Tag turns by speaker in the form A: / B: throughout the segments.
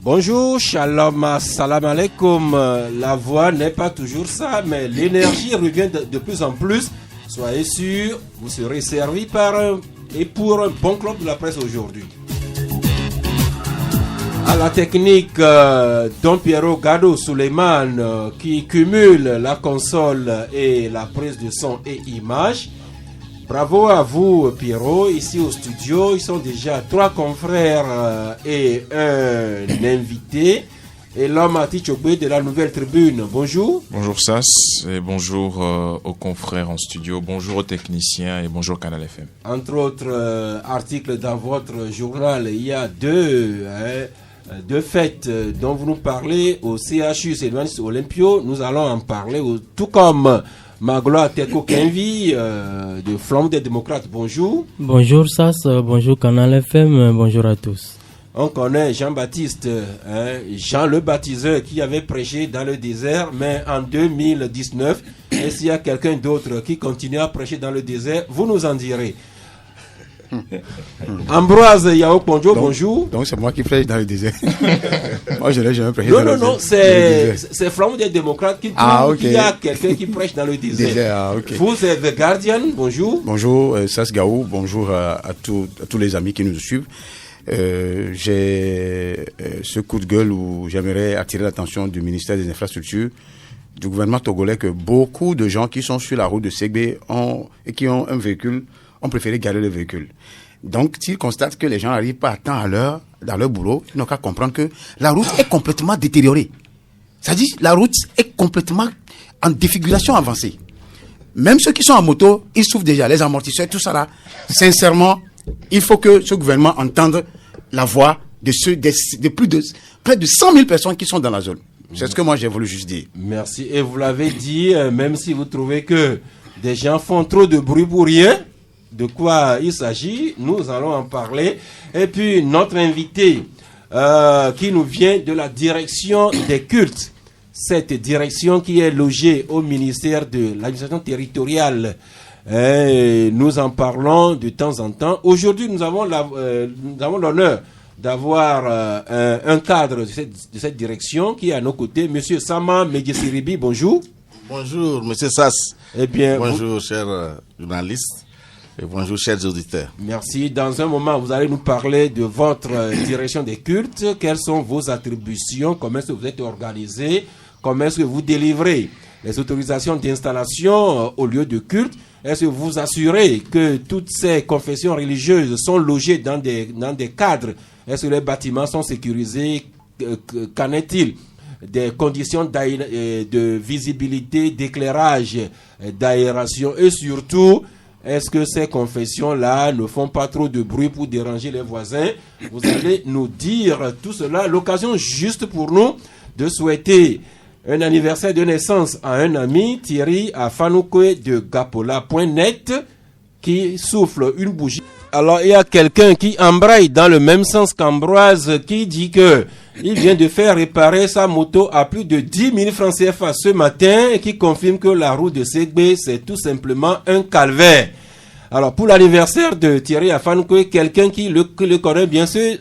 A: Bonjour, shalom, salam alaikum. La voix n'est pas toujours ça, mais l'énergie revient de plus en plus. Soyez sûrs, vous serez servis et pour un bon club de la presse aujourd'hui. À la technique, Don Piero Gado Suleiman qui cumule la console et la prise de son et image. Bravo à vous, Pierrot. Ici au studio, ils sont déjà 3 confrères et un invité. Et l'homme Atichogbe de la Nouvelle Tribune. Bonjour.
B: Bonjour Sas et bonjour aux confrères en studio. Bonjour aux techniciens et bonjour Canal FM.
A: Entre autres articles dans votre journal, il y a deux fêtes dont vous nous parlez au CHU, c'est Olympio. Nous allons en parler, tout comme Magloire Teko Kenvi de Flamme des démocrates. Bonjour.
C: Bonjour Sas, bonjour Canal FM, bonjour à tous.
A: On connaît Jean-Baptiste, Jean le baptiseur qui avait prêché dans le désert, mais en 2019, et s'il y a quelqu'un d'autre qui continue à prêcher dans le désert, vous nous en direz. Ambroise Yao Ponjo, bonjour.
D: Donc c'est moi qui prêche dans le désert. Moi je n'ai jamais prêché
A: dans
D: le désert.
A: Non, c'est Flamme des démocrates qui trouve qu'il y a quelqu'un qui prêche dans le désert.
D: Okay.
A: Vous êtes The Guardian, bonjour.
D: Bonjour Sas Gaou, bonjour à tous les amis qui nous suivent. J'ai ce coup de gueule où j'aimerais attirer l'attention du ministère des Infrastructures, du gouvernement togolais, que beaucoup de gens qui sont sur la route de Ségbé et qui ont un véhicule ont préféré garer le véhicule. Donc, s'ils constatent que les gens n'arrivent pas à temps à l'heure dans leur boulot, ils n'ont qu'à comprendre que la route est complètement détériorée. C'est-à-dire, la route est complètement en défiguration avancée. Même ceux qui sont en moto, ils souffrent déjà, les amortisseurs, tout ça là. Sincèrement, il faut que ce gouvernement entende la voix de près de 100 000 personnes qui sont dans la zone. C'est ce que moi j'ai voulu juste dire.
A: Merci. Et vous l'avez dit, même si vous trouvez que des gens font trop de bruit pour rien, de quoi il s'agit, nous allons en parler. Et puis notre invité qui nous vient de la direction des cultes, cette direction qui est logée au ministère de l'administration territoriale. Et nous en parlons de temps en temps. Aujourd'hui, nous avons l'honneur d'avoir un cadre de cette direction qui est à nos côtés, Monsieur Sama Medjesiribi. Bonjour.
E: Bonjour, Monsieur Sass.
A: Eh bien,
E: bonjour, chers journalistes. Et bonjour, chers auditeurs.
A: Merci. Dans un moment, vous allez nous parler de votre direction des cultes. Quelles sont vos attributions? Comment est-ce que vous êtes organisé? Comment est-ce que vous délivrez les autorisations d'installation au lieu de culte? Est-ce que vous assurez que toutes ces confessions religieuses sont logées dans des cadres? Est-ce que les bâtiments sont sécurisés? Qu'en est-il des conditions de visibilité, d'éclairage, d'aération? Et surtout, est-ce que ces confessions-là ne font pas trop de bruit pour déranger les voisins? Vous allez nous dire tout cela. L'occasion juste pour nous de souhaiter un anniversaire de naissance à un ami, Thierry Afanoukoé de Gapola.net, qui souffle une bougie. Alors, il y a quelqu'un qui embraye dans le même sens qu'Ambroise, qui dit que il vient de faire réparer sa moto à plus de 10 000 francs CFA ce matin et qui confirme que la route de Ségbé, c'est tout simplement un calvaire. Alors, pour l'anniversaire de Thierry Afanoukoé, quelqu'un qui le connaît bien sûr,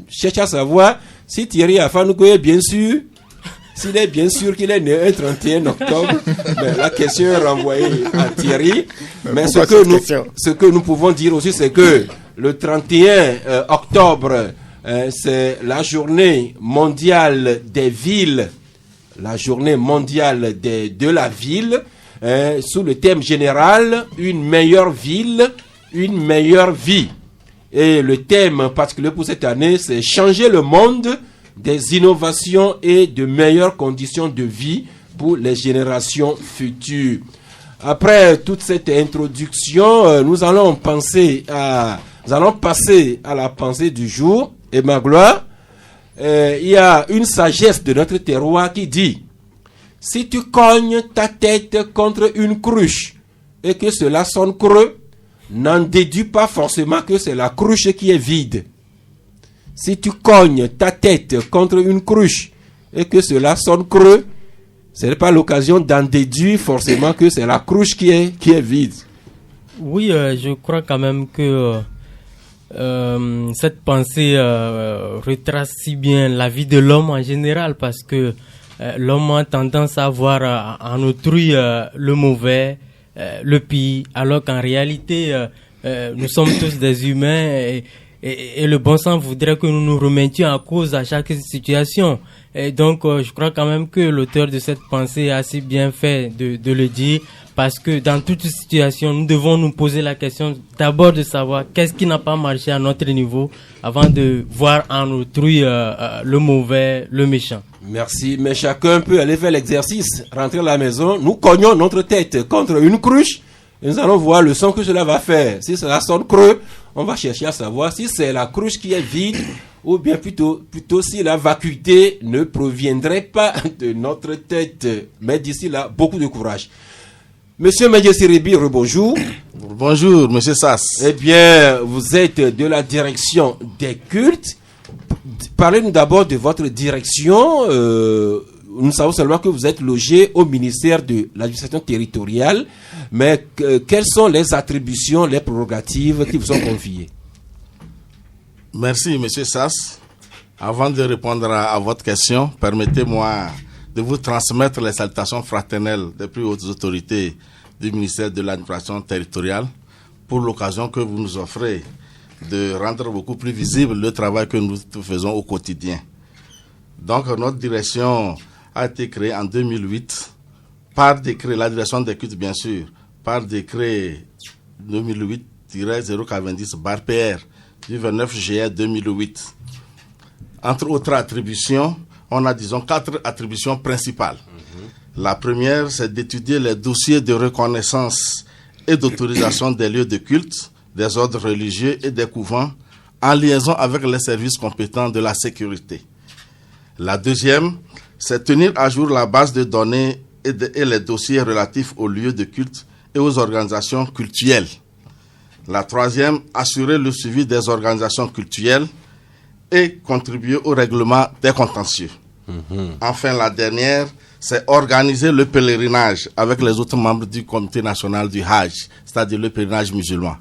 A: cherche à savoir si Thierry Afanoukoé est bien sûr. S'il est bien sûr qu'il est né un 31 octobre, ben, la question est renvoyée à Thierry. Mais ce que nous pouvons dire aussi, c'est que le 31 octobre, c'est la journée mondiale des villes, la journée mondiale de la ville, sous le thème général, une meilleure ville, une meilleure vie. Et le thème particulier pour cette année, c'est changer le monde, des innovations et de meilleures conditions de vie pour les générations futures. Après toute cette introduction, nous allons passer à la pensée du jour. Et ma gloire, il y a une sagesse de notre terroir qui dit: si tu cognes ta tête contre une cruche et que cela sonne creux, n'en déduis pas forcément que c'est la cruche qui est vide. Si tu cognes ta tête contre une cruche et que cela sonne creux, ce n'est pas l'occasion d'en déduire forcément que c'est la cruche qui est vide.
C: Oui, je crois quand même que cette pensée retrace si bien la vie de l'homme en général, parce que l'homme a tendance à voir en autrui le mauvais, le pire, alors qu'en réalité, nous sommes tous des humains et le bon sens voudrait que nous nous remettions en cause à chaque situation. Et donc, je crois quand même que l'auteur de cette pensée a assez bien fait de le dire, parce que dans toute situation, nous devons nous poser la question d'abord de savoir qu'est-ce qui n'a pas marché à notre niveau avant de voir en autrui le mauvais, le méchant.
A: Merci, mais chacun peut aller faire l'exercice, rentrer à la maison, nous cognons notre tête contre une cruche, et nous allons voir le son que cela va faire. Si cela sonne creux, on va chercher à savoir si c'est la cruche qui est vide, ou bien plutôt si la vacuité ne proviendrait pas de notre tête. Mais d'ici là, beaucoup de courage. Monsieur Medje Siribi, rebonjour.
E: Bonjour, monsieur Sass.
A: Eh bien, vous êtes de la direction des cultes. Parlez-nous d'abord de votre direction. Nous savons seulement que vous êtes logé au ministère de l'administration territoriale, mais quelles sont les attributions, les prérogatives qui vous sont confiées?
E: Merci, monsieur Sass. Avant de répondre à votre question, permettez-moi de vous transmettre les salutations fraternelles des plus hautes autorités du ministère de l'administration territoriale pour l'occasion que vous nous offrez de rendre beaucoup plus visible le travail que nous faisons au quotidien. Donc, notre direction a été créée en 2008 par décret, la direction des cultes bien sûr, par décret 2008-090/PR du 29 juillet 2008. Entre autres attributions, on a disons 4 attributions principales. La première, c'est d'étudier les dossiers de reconnaissance et d'autorisation des lieux de culte, des ordres religieux et des couvents en liaison avec les services compétents de la sécurité. La deuxième, c'est tenir à jour la base de données et les dossiers relatifs aux lieux de culte et aux organisations cultuelles. La troisième, assurer le suivi des organisations cultuelles et contribuer au règlement des contentieux. Enfin, la dernière, c'est organiser le pèlerinage avec les autres membres du comité national du Hajj, c'est-à-dire le pèlerinage musulman.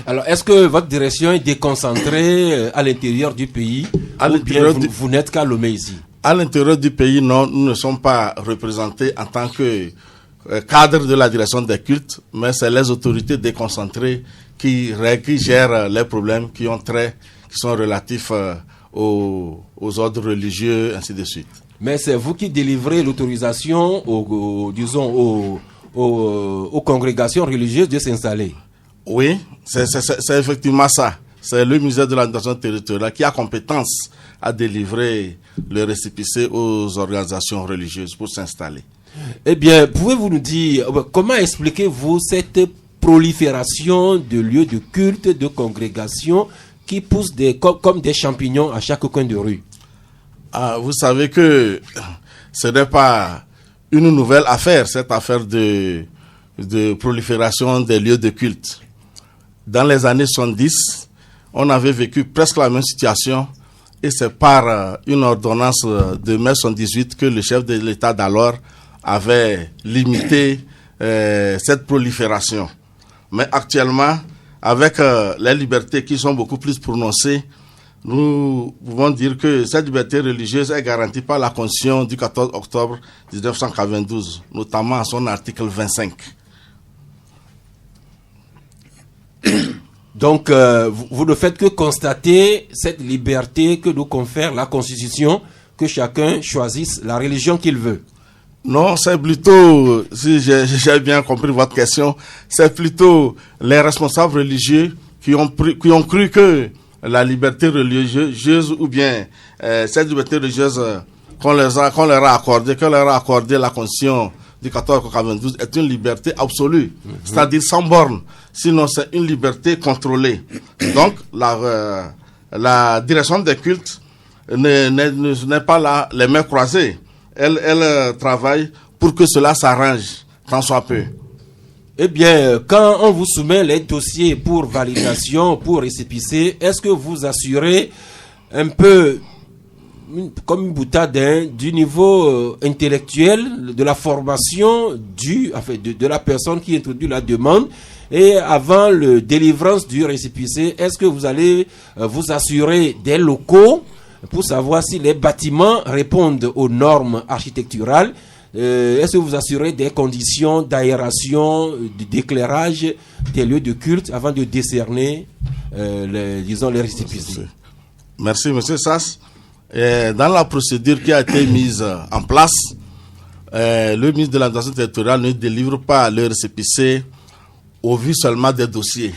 A: Alors, est-ce que votre direction est déconcentrée à l'intérieur du pays, ou bien vous n'êtes qu'à Lomé ici?
E: À l'intérieur du pays, non, nous ne sommes pas représentés en tant que cadre de la direction des cultes, mais c'est les autorités déconcentrées qui gèrent les problèmes qui sont relatifs aux ordres religieux, ainsi de suite.
A: Mais c'est vous qui délivrez l'autorisation aux congrégations religieuses de s'installer?
E: Oui, c'est effectivement ça. C'est le ministère de l'administration territoriale qui a compétence à délivrer le récépissé aux organisations religieuses pour s'installer.
A: Eh bien, pouvez-vous nous dire, comment expliquez-vous cette prolifération de lieux de culte, de congrégations qui poussent comme des champignons à chaque coin de rue?
E: Vous savez que ce n'est pas une nouvelle affaire, cette affaire de prolifération des lieux de culte. Dans les années 70, on avait vécu presque la même situation et c'est par une ordonnance de mai 78 que le chef de l'État d'alors avait limité cette prolifération. Mais actuellement, avec les libertés qui sont beaucoup plus prononcées, nous pouvons dire que cette liberté religieuse est garantie par la Constitution du 14 octobre 1992, notamment à son article 25.
A: Donc, vous ne faites que constater cette liberté que nous confère la Constitution, que chacun choisisse la religion qu'il veut.
E: Non, c'est plutôt, si j'ai bien compris votre question, c'est plutôt les responsables religieux qui ont cru que la liberté religieuse ou bien cette liberté religieuse qu'on leur a accordé la Constitution du 1492 est une liberté absolue, c'est-à-dire sans borne. Sinon, c'est une liberté contrôlée. Donc, la direction des cultes n'est pas là les mains croisées. Elle travaille pour que cela s'arrange, tant soit peu.
A: Eh bien, quand on vous soumet les dossiers pour validation, pour récépissé, est-ce que vous assurez un peu comme une boutade du niveau intellectuel, de la formation de la personne qui introduit la demande. Et avant le délivrance du récépissé, est-ce que vous allez vous assurer des locaux pour savoir si les bâtiments répondent aux normes architecturales? Est-ce que vous assurez des conditions d'aération, d'éclairage des lieux de culte avant de décerner les récépissés?
E: Merci, monsieur Sass. Dans la procédure qui a été mise en place, le ministre de l'administration territoriale ne délivre pas le récépissé au vu seulement des dossiers.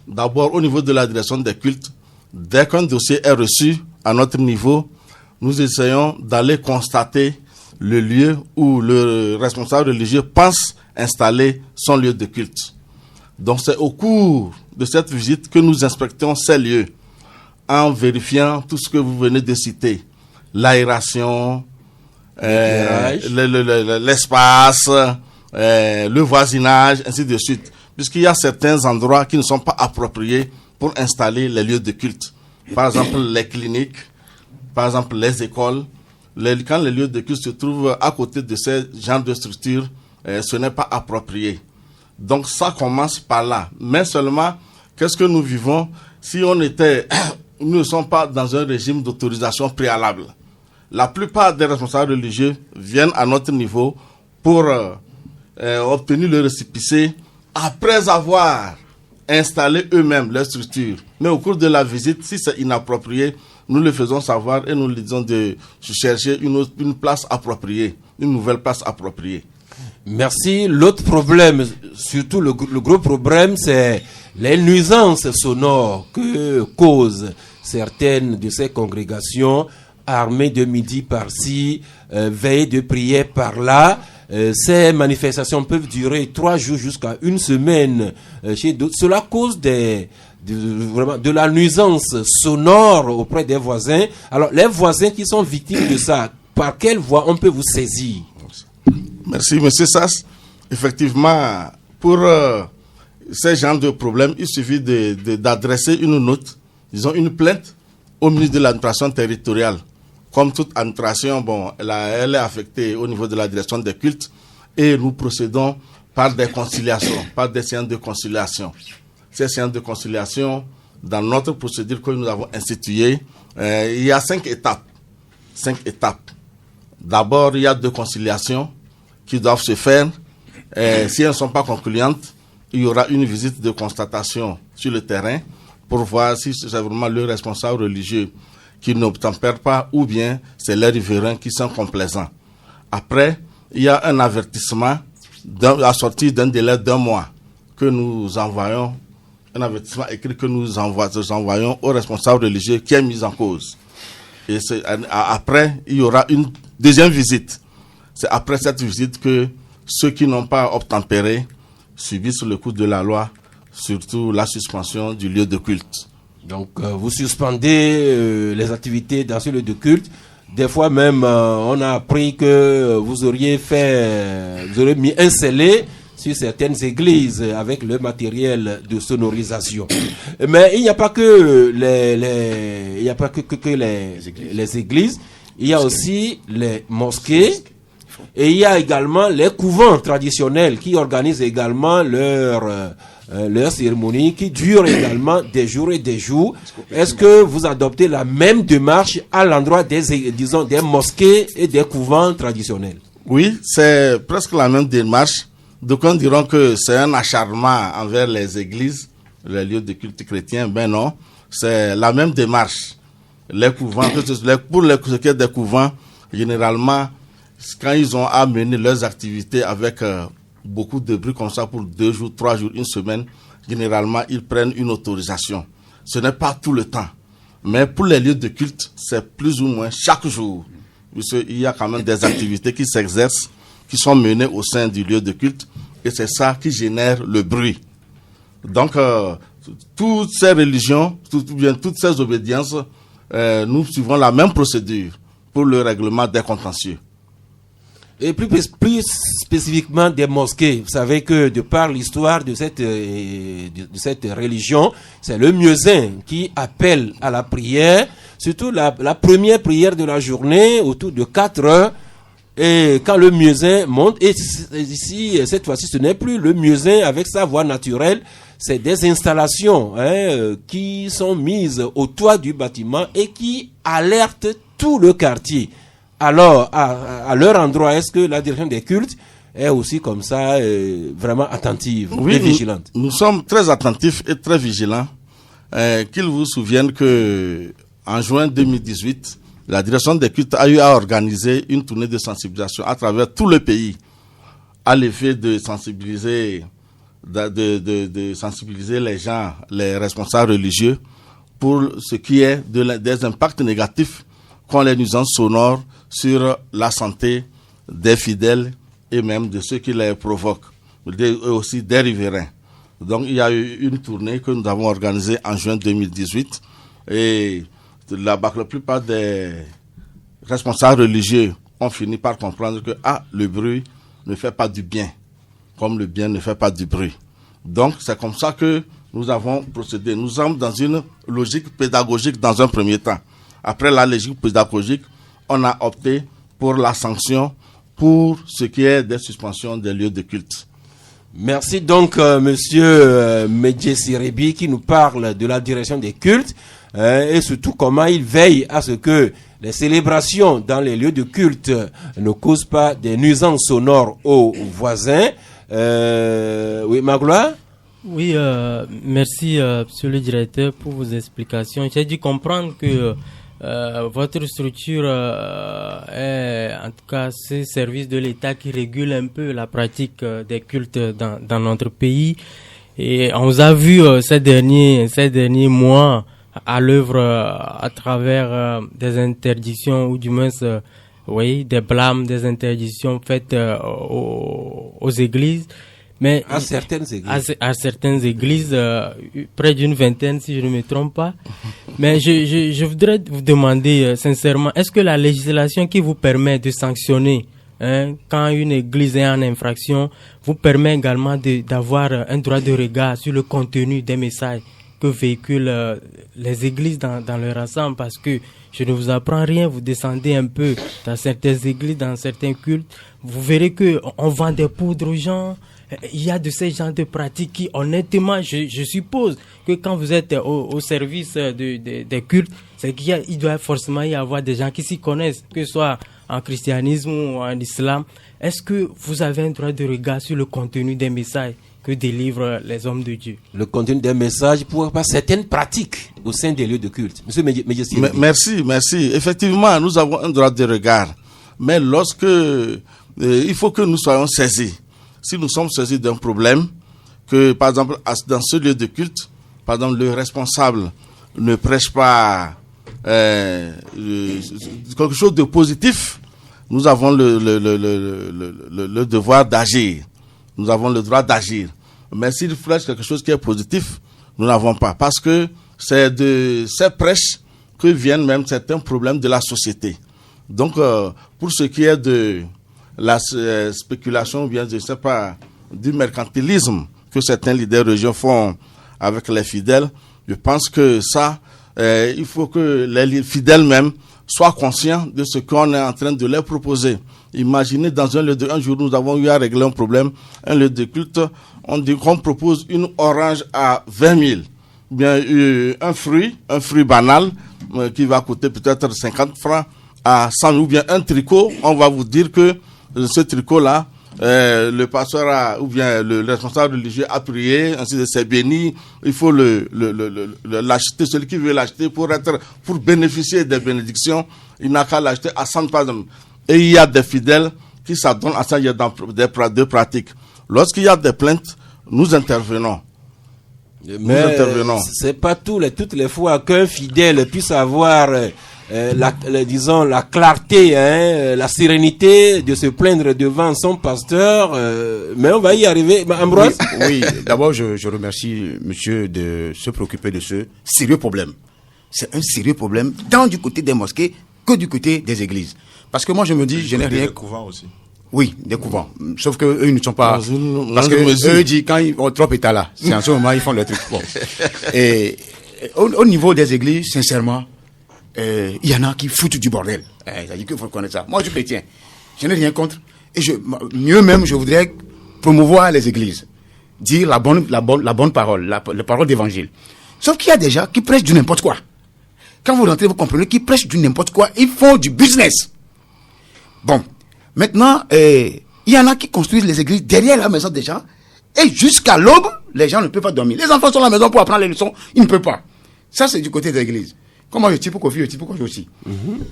E: D'abord, au niveau de la direction des cultes, dès qu'un dossier est reçu à notre niveau, nous essayons d'aller constater le lieu où le responsable religieux pense installer son lieu de culte. Donc c'est au cours de cette visite que nous inspectons ces lieux en vérifiant tout ce que vous venez de citer. L'aération, l'espace, le voisinage, ainsi de suite. Puisqu'il y a certains endroits qui ne sont pas appropriés pour installer les lieux de culte. Par exemple, les cliniques, par exemple, les écoles. Quand les lieux de culte se trouvent à côté de ces genres de structures, ce n'est pas approprié. Donc ça commence par là. Mais seulement, qu'est-ce que nous vivons si nous ne sommes pas dans un régime d'autorisation préalable? La plupart des responsables religieux viennent à notre niveau pour obtenir le récépissé après avoir installé eux-mêmes leur structure. Mais au cours de la visite, si c'est inapproprié, nous le faisons savoir et nous lui disons de chercher une place appropriée, une nouvelle place appropriée.
A: Merci. L'autre problème, surtout le gros problème, c'est les nuisances sonores que causent certaines de ces congrégations, armées de midi par-ci, veillées de prière par-là. Ces manifestations peuvent durer 3 jours jusqu'à 1 semaine chez d'autres. Cela cause de la nuisance sonore auprès des voisins. Alors, les voisins qui sont victimes de ça, par quelle voie on peut vous saisir?
E: Merci, monsieur Sass. Effectivement, pour ces genres de problèmes, il suffit d'adresser une note, disons une plainte, au ministre de l'administration territoriale. Comme toute administration, elle est affectée au niveau de la direction des cultes et nous procédons par des conciliations, par des séances de conciliation. Ces séances de conciliation, dans notre procédure que nous avons instituée, il y a 5 étapes. 5 étapes. D'abord, il y a 2 conciliations qui doivent se faire. Si elles ne sont pas concluantes, il y aura une visite de constatation sur le terrain pour voir si c'est vraiment le responsable religieux qui n'obtempère pas ou bien c'est les riverains qui sont complaisants. Après, il y a un avertissement assorti d'un délai d'1 mois que nous envoyons, un avertissement écrit que nous envoyons au responsable religieux qui est mis en cause. Et après, il y aura une deuxième visite. C'est après cette visite que ceux qui n'ont pas obtempéré subissent le coup de la loi, surtout la suspension du lieu de culte.
A: Donc, vous suspendez les activités dans ce lieu de culte. Des fois même, on a appris que vous auriez mis un scellé sur certaines églises avec le matériel de sonorisation. Mais il n'y a pas que les églises. Il y a aussi les mosquées. Et il y a également les couvents traditionnels qui organisent également leur cérémonie qui dure également des jours et des jours. Est-ce que vous adoptez la même démarche à l'endroit des mosquées et des couvents traditionnels?
E: Oui, c'est presque la même démarche. D'aucuns diront que c'est un acharnement envers les églises, les lieux de culte chrétien. Ben non, c'est la même démarche. Les couvents, pour les des couvents, généralement, quand ils ont à mener leurs activités avec beaucoup de bruit comme ça pour 2 jours, 3 jours, 1 semaine, généralement, ils prennent une autorisation. Ce n'est pas tout le temps. Mais pour les lieux de culte, c'est plus ou moins chaque jour. Il y a quand même des activités qui s'exercent, qui sont menées au sein du lieu de culte, et c'est ça qui génère le bruit. Donc, toutes ces religions, toutes ces obédiences, nous suivons la même procédure pour le règlement des contentieux.
A: Et plus spécifiquement des mosquées. Vous savez que de par l'histoire de cette religion, c'est le muezzin qui appelle à la prière, surtout la première prière de la journée autour de 4 heures. Et quand le muezzin monte, et ici, cette fois-ci, ce n'est plus le muezzin avec sa voix naturelle, c'est des installations qui sont mises au toit du bâtiment et qui alertent tout le quartier. Alors, à leur endroit, est-ce que la direction des cultes est aussi comme ça, vraiment attentive et vigilante?
E: Nous sommes très attentifs et très vigilants. Qu'ils vous souviennent que en juin 2018, la direction des cultes a eu à organiser une tournée de sensibilisation à travers tout le pays, à l'effet de sensibiliser, de sensibiliser les gens, les responsables religieux, pour ce qui est des impacts négatifs qu'ont les nuisances sonores sur la santé des fidèles et même de ceux qui les provoquent, aussi des riverains. Donc il y a eu une tournée que nous avons organisée en juin 2018 et la plupart des responsables religieux ont fini par comprendre que le bruit ne fait pas du bien, comme le bien ne fait pas du bruit. Donc c'est comme ça que nous avons procédé. Nous sommes dans une logique pédagogique dans un premier temps. Après la logique pédagogique, on a opté pour la sanction pour ce qui est des suspensions des lieux de culte.
A: Merci donc monsieur Medjessi Rebi qui nous parle de la direction des cultes et surtout comment il veille à ce que les célébrations dans les lieux de culte ne causent pas des nuisances sonores aux voisins. Oui, Magloire?
C: Oui, merci monsieur le directeur pour vos explications. J'ai dû comprendre que votre structure est, en tout cas, ce service de l'État qui régule un peu la pratique des cultes dans notre pays. Et on vous a vu ces derniers mois à l'œuvre à travers des interdictions ou du moins des blâmes, des interdictions faites aux églises. Mais
A: à certaines églises.
C: À certaines églises, près d'une vingtaine si je ne me trompe pas. Mais je voudrais vous demander sincèrement, est-ce que la législation qui vous permet de sanctionner quand une église est en infraction vous permet également d'avoir un droit de regard sur le contenu des messages que véhiculent les églises dans leur ensemble? Parce que je ne vous apprends rien, vous descendez un peu dans certaines églises, dans certains cultes, vous verrez que on vend des poudres aux gens. Il y a de ces genres de pratiques qui, honnêtement, je suppose que quand vous êtes au service des cultes, c'est qu'il doit forcément y avoir des gens qui s'y connaissent, que ce soit en christianisme ou en islam. Est-ce que vous avez un droit de regard sur le contenu des messages que délivrent les hommes de Dieu?
A: Le contenu des messages pour pas certaines pratiques au sein des lieux de culte. Monsieur Medjessi.
E: Merci. Effectivement, nous avons un droit de regard. Mais lorsque il faut que nous soyons saisis. Si nous sommes saisis d'un problème, que par exemple dans ce lieu de culte, par exemple le responsable ne prêche pas quelque chose de positif, nous avons le devoir d'agir. Nous avons le droit d'agir. Mais s'il prêche quelque chose qui est positif, nous n'avons pas. Parce que c'est de ces prêches que viennent même certains problèmes de la société. Donc, pour ce qui est de la spéculation, ou bien, je ne sais pas, du mercantilisme que certains leaders religieux font avec les fidèles, je pense que ça, il faut que les fidèles même soient conscients de ce qu'on est en train de leur proposer. Imaginez dans un jour, nous avons eu à régler un problème, un lieu de culte, on dit qu'on propose une orange à 20 000. Bien, un fruit banal, qui va coûter peut-être 50 francs à 100 000, ou bien un tricot, on va vous dire que ce tricot-là, le pasteur ou bien le responsable religieux a prié, ainsi de c'est béni, il faut l'acheter, celui qui veut l'acheter pour bénéficier des bénédictions, il n'a qu'à l'acheter à 100 par exemple. Et il y a des fidèles qui s'adonnent à ça, il y a deux pratiques. Lorsqu'il y a des plaintes, nous intervenons.
A: Mais c'est pas toutes les fois qu'un fidèle puisse avoir la clarté, la sérénité de se plaindre devant son pasteur, mais on va y arriver. Ambroise?
D: Oui, d'abord je remercie monsieur de se préoccuper de ce sérieux problème. C'est un sérieux problème tant du côté des mosquées que du côté des églises. Parce que moi je me dis, je n'ai rien...
B: couvent aussi.
D: Oui, des couvents. Sauf que eux, ils ne sont pas... parce que eux disent, quand ils ont trop état là, c'est en ce moment, ils font le truc. Bon. Et au niveau des églises, sincèrement, il y en a qui foutent du bordel. Ça dit qu'il faut connaître ça. Moi, je suis chrétien. Je n'ai rien contre. Et mieux même, je voudrais promouvoir les églises. Dire la bonne parole, la parole d'évangile. Sauf qu'il y a des gens qui prêchent du n'importe quoi. Quand vous rentrez, vous comprenez qu'ils prêchent du n'importe quoi. Ils font du business. Bon. Maintenant, il y en a qui construisent les églises derrière la maison des gens. Et jusqu'à l'aube, les gens ne peuvent pas dormir. Les enfants sont à la maison pour apprendre les leçons. Ils ne peuvent pas. Ça, c'est du côté de l'église. Comment je tire pour Kofi, je tire pour Kofi aussi.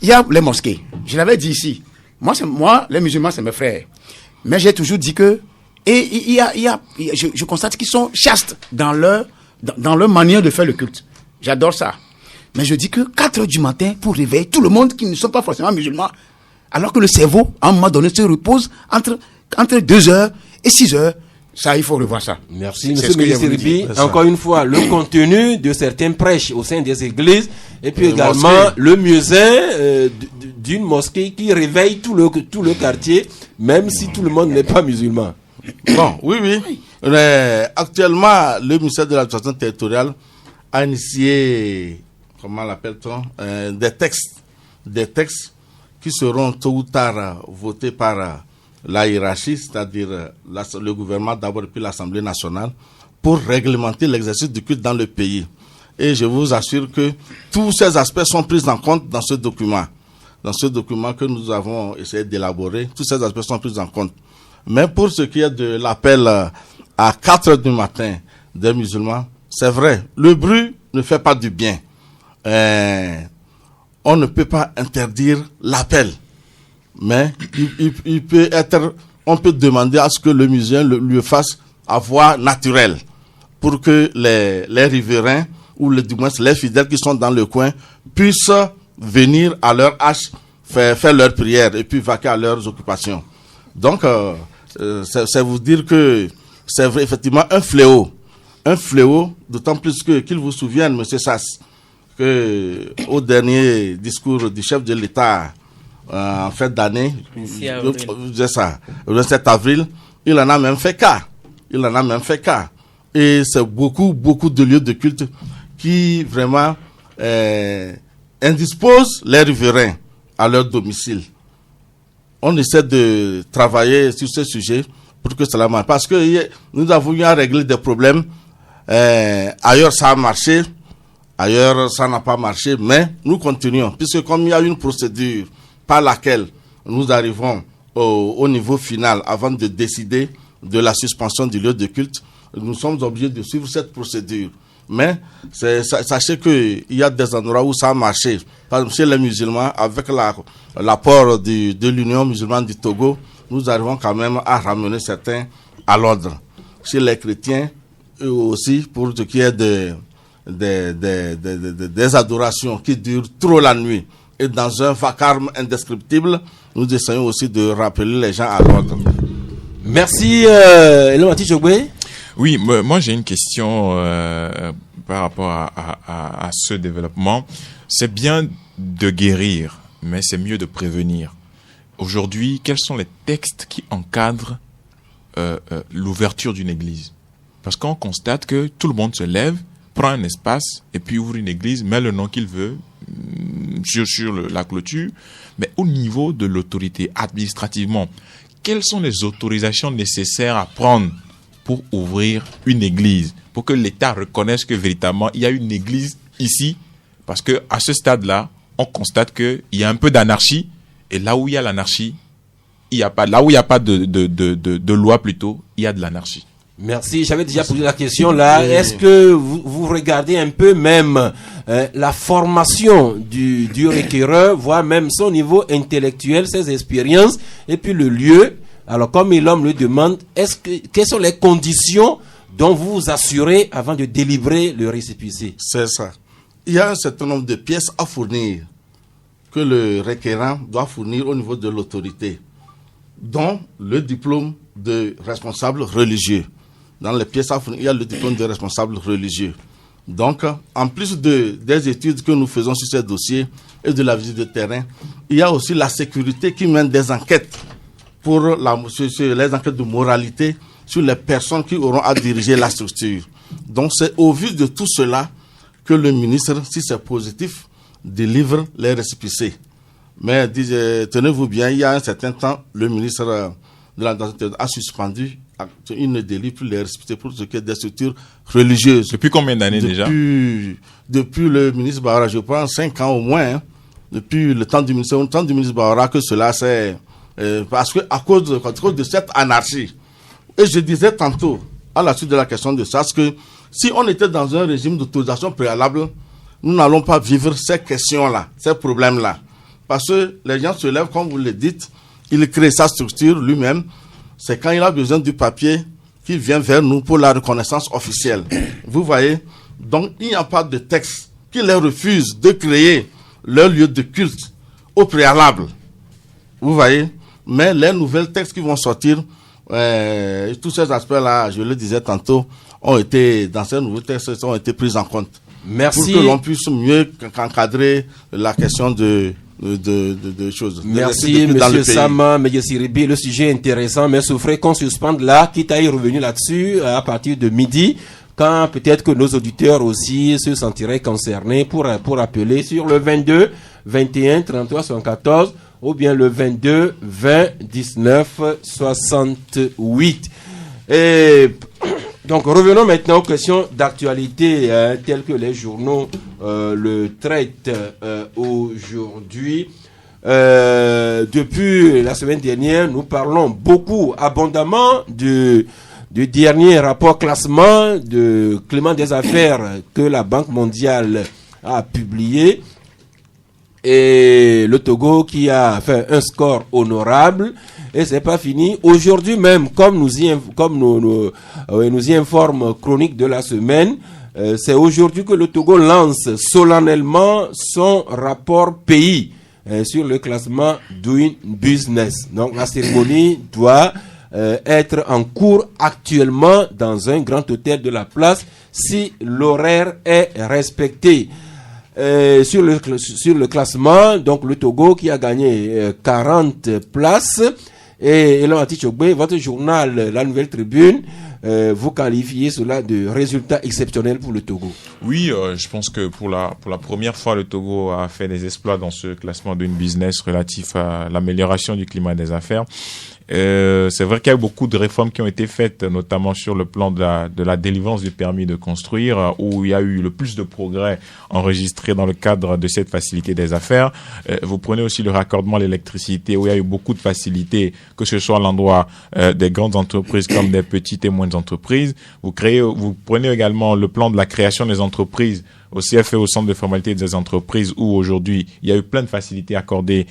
D: Il y a les mosquées. Je l'avais dit ici. Moi, les musulmans, c'est mes frères. Mais j'ai toujours dit que... Et je constate qu'ils sont chastes dans leur manière de faire le culte. J'adore ça. Mais je dis que 4 heures du matin pour réveiller tout le monde qui ne sont pas forcément musulmans, alors que le cerveau, à un moment donné, se repose entre 2 heures et 6 heures. Ça, il faut revoir ça.
A: Merci, M. Mélisiribi. Encore une fois, le contenu de certains prêches au sein des églises et puis également le muezzin d'une mosquée qui réveille tout le quartier, même si tout le monde n'est pas musulman.
E: Bon, oui. Actuellement, le ministère de l'administration territoriale a initié, comment l'appelle-t-on, des textes qui seront tôt ou tard votés par la hiérarchie, c'est-à-dire le gouvernement d'abord et puis l'Assemblée nationale, pour réglementer l'exercice du culte dans le pays. Et je vous assure que tous ces aspects sont pris en compte dans ce document. Dans ce document que nous avons essayé d'élaborer, tous ces aspects sont pris en compte. Mais pour ce qui est de l'appel à 4 heures du matin des musulmans, c'est vrai, le bruit ne fait pas du bien. On ne peut pas interdire l'appel. Mais il peut être, on peut demander à ce que le musulman le fasse à voix naturelle pour que les riverains ou du moins les fidèles qui sont dans le coin puissent venir à leur hache faire leur prière et puis vaquer à leurs occupations. Donc, c'est vous dire que c'est vrai, effectivement un fléau, d'autant plus qu'il vous souvienne, M. Sass, que au dernier discours du chef de l'État en fin d'année, le 7 avril, il en a même fait cas. Et c'est beaucoup de lieux de culte qui vraiment indisposent les riverains à leur domicile. On essaie de travailler sur ce sujet pour que cela marche. Parce que nous avons eu à régler des problèmes. Ailleurs, ça a marché. Ailleurs, ça n'a pas marché. Mais nous continuons. Puisque comme il y a une procédure par laquelle nous arrivons au niveau final avant de décider de la suspension du lieu de culte, nous sommes obligés de suivre cette procédure. Mais sachez qu'il y a des endroits où ça a marché. Par exemple, chez les musulmans, avec l'apport de l'Union musulmane du Togo, nous arrivons quand même à ramener certains à l'ordre. Chez les chrétiens, eux aussi, pour ce qui est des adorations qui durent trop la nuit et dans un vacarme indescriptible, nous essayons aussi de rappeler les gens à l'ordre.
A: Merci, Elomati Chogwe.
B: Oui, moi j'ai une question par rapport à ce développement. C'est bien de guérir, mais c'est mieux de prévenir. Aujourd'hui, quels sont les textes qui encadrent l'ouverture d'une église? Parce qu'on constate que tout le monde se lève, prend un espace et puis ouvre une église, met le nom qu'il veut sur la clôture. Mais au niveau de l'autorité, administrativement, quelles sont les autorisations nécessaires à prendre pour ouvrir une église, pour que l'État reconnaisse que véritablement il y a une église ici? Parce que à ce stade-là, on constate qu'il y a un peu d'anarchie, et là où il y a l'anarchie, il y a pas, là où il n'y a pas de loi plutôt, il y a de l'anarchie.
A: Merci, j'avais déjà posé la question là. Est-ce que vous regardez un peu même la formation du requéreur, voire même son niveau intellectuel, ses expériences, et puis le lieu? Alors, comme l'homme le demande, quelles sont les conditions dont vous vous assurez avant de délivrer le récépissé?
E: C'est ça. Il y a un certain nombre de pièces à fournir que le requérant doit fournir au niveau de l'autorité, dont le diplôme de responsable religieux. Dans les pièces à fournir, il y a le diplôme de responsable religieux. Donc, en plus des études que nous faisons sur ces dossiers et de la visite de terrain, il y a aussi la sécurité qui mène des enquêtes pour sur les enquêtes de moralité sur les personnes qui auront à diriger la structure. Donc c'est au vu de tout cela que le ministre, si c'est positif, délivre les récépissés. Mais tenez-vous bien, il y a un certain temps, le ministre de l'Administration a suspendu, il ne délivre plus les récépissés pour ce qui est des structures religieuses.
B: Depuis combien d'années déjà?
E: Depuis le ministre Bahara, je pense 5 ans au moins, hein, depuis le temps du ministre Bahara que cela c'est parce que à cause de cette anarchie. Et je disais tantôt, à la suite de la question de ça, que si on était dans un régime d'autorisation préalable, nous n'allons pas vivre ces questions-là, ces problèmes-là. Parce que les gens se lèvent, comme vous le dites, il crée sa structure lui-même. C'est quand il a besoin du papier qu'il vient vers nous pour la reconnaissance officielle. Vous voyez? Donc, il n'y a pas de texte qui les refuse de créer leur lieu de culte au préalable. Vous voyez? Mais les nouvelles textes qui vont sortir, tous ces aspects-là, je le disais tantôt, dans ces nouveaux textes, ont été pris en compte.
A: Merci.
E: Pour que l'on puisse mieux encadrer la question de choses.
A: Merci, M. Sama, M. Siribi. Le sujet est intéressant, mais souffrez qu'on suspende là, quitte à y revenir là-dessus à partir de midi, quand peut-être que nos auditeurs aussi se sentiraient concernés pour appeler sur le 22 21 33 74 ou bien le 22 20 19 68. Et donc revenons maintenant aux questions d'actualité telles que les journaux le traitent aujourd'hui. Depuis la semaine dernière, nous parlons abondamment du dernier rapport classement de climat des affaires que la Banque mondiale a publié. Et le Togo qui a fait un score honorable. Et c'est pas fini. Aujourd'hui même, comme nous y informe Chronique de la semaine, c'est aujourd'hui que le Togo lance solennellement son rapport pays sur le classement Doing Business. Donc la cérémonie doit être en cours actuellement dans un grand hôtel de la place si l'horaire est respecté. Sur le classement, donc le Togo qui a gagné 40 places. Et Elon Atichogbe, votre journal, La Nouvelle Tribune, vous qualifiez cela de résultat exceptionnel pour le Togo.
B: Oui, je pense que pour la première fois, le Togo a fait des exploits dans ce classement d'une business relatif à l'amélioration du climat des affaires. C'est vrai qu'il y a eu beaucoup de réformes qui ont été faites, notamment sur le plan de la délivrance du permis de construire, où il y a eu le plus de progrès enregistrés dans le cadre de cette facilité des affaires. Vous prenez aussi le raccordement à l'électricité, où il y a eu beaucoup de facilités, que ce soit à l'endroit des grandes entreprises comme des petites et moyennes entreprises. Vous prenez également le plan de la création des entreprises au CFE, au Centre de formalité des entreprises, où aujourd'hui, il y a eu plein de facilités accordées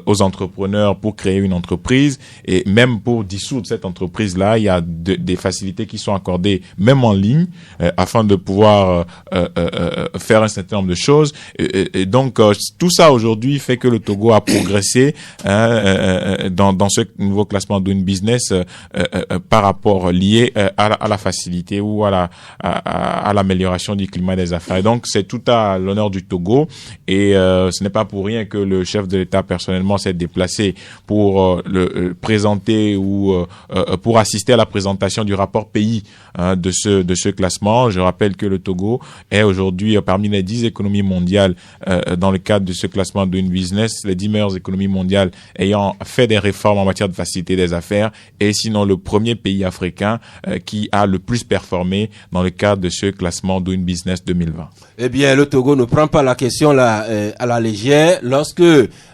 B: aux entrepreneurs pour créer une entreprise, et même pour dissoudre cette entreprise-là, il y a des facilités qui sont accordées, même en ligne, afin de pouvoir faire un certain nombre de choses. Et donc, tout ça aujourd'hui fait que le Togo a progressé dans ce nouveau classement Doing Business par rapport lié à la facilité ou à l'amélioration du climat des affaires. Et donc, c'est tout à l'honneur du Togo, et ce n'est pas pour rien que le chef de l'État personnellement s'est déplacé pour le présenter ou pour assister à la présentation du rapport pays de ce classement. Je rappelle que le Togo est aujourd'hui parmi les 10 économies mondiales dans le cadre de ce classement Doing Business, les 10 meilleures économies mondiales ayant fait des réformes en matière de facilité des affaires, et sinon le premier pays africain qui a le plus performé dans le cadre de ce classement Doing Business 2020.
A: Eh bien, le Togo ne prend pas la question là à la légère. Lorsque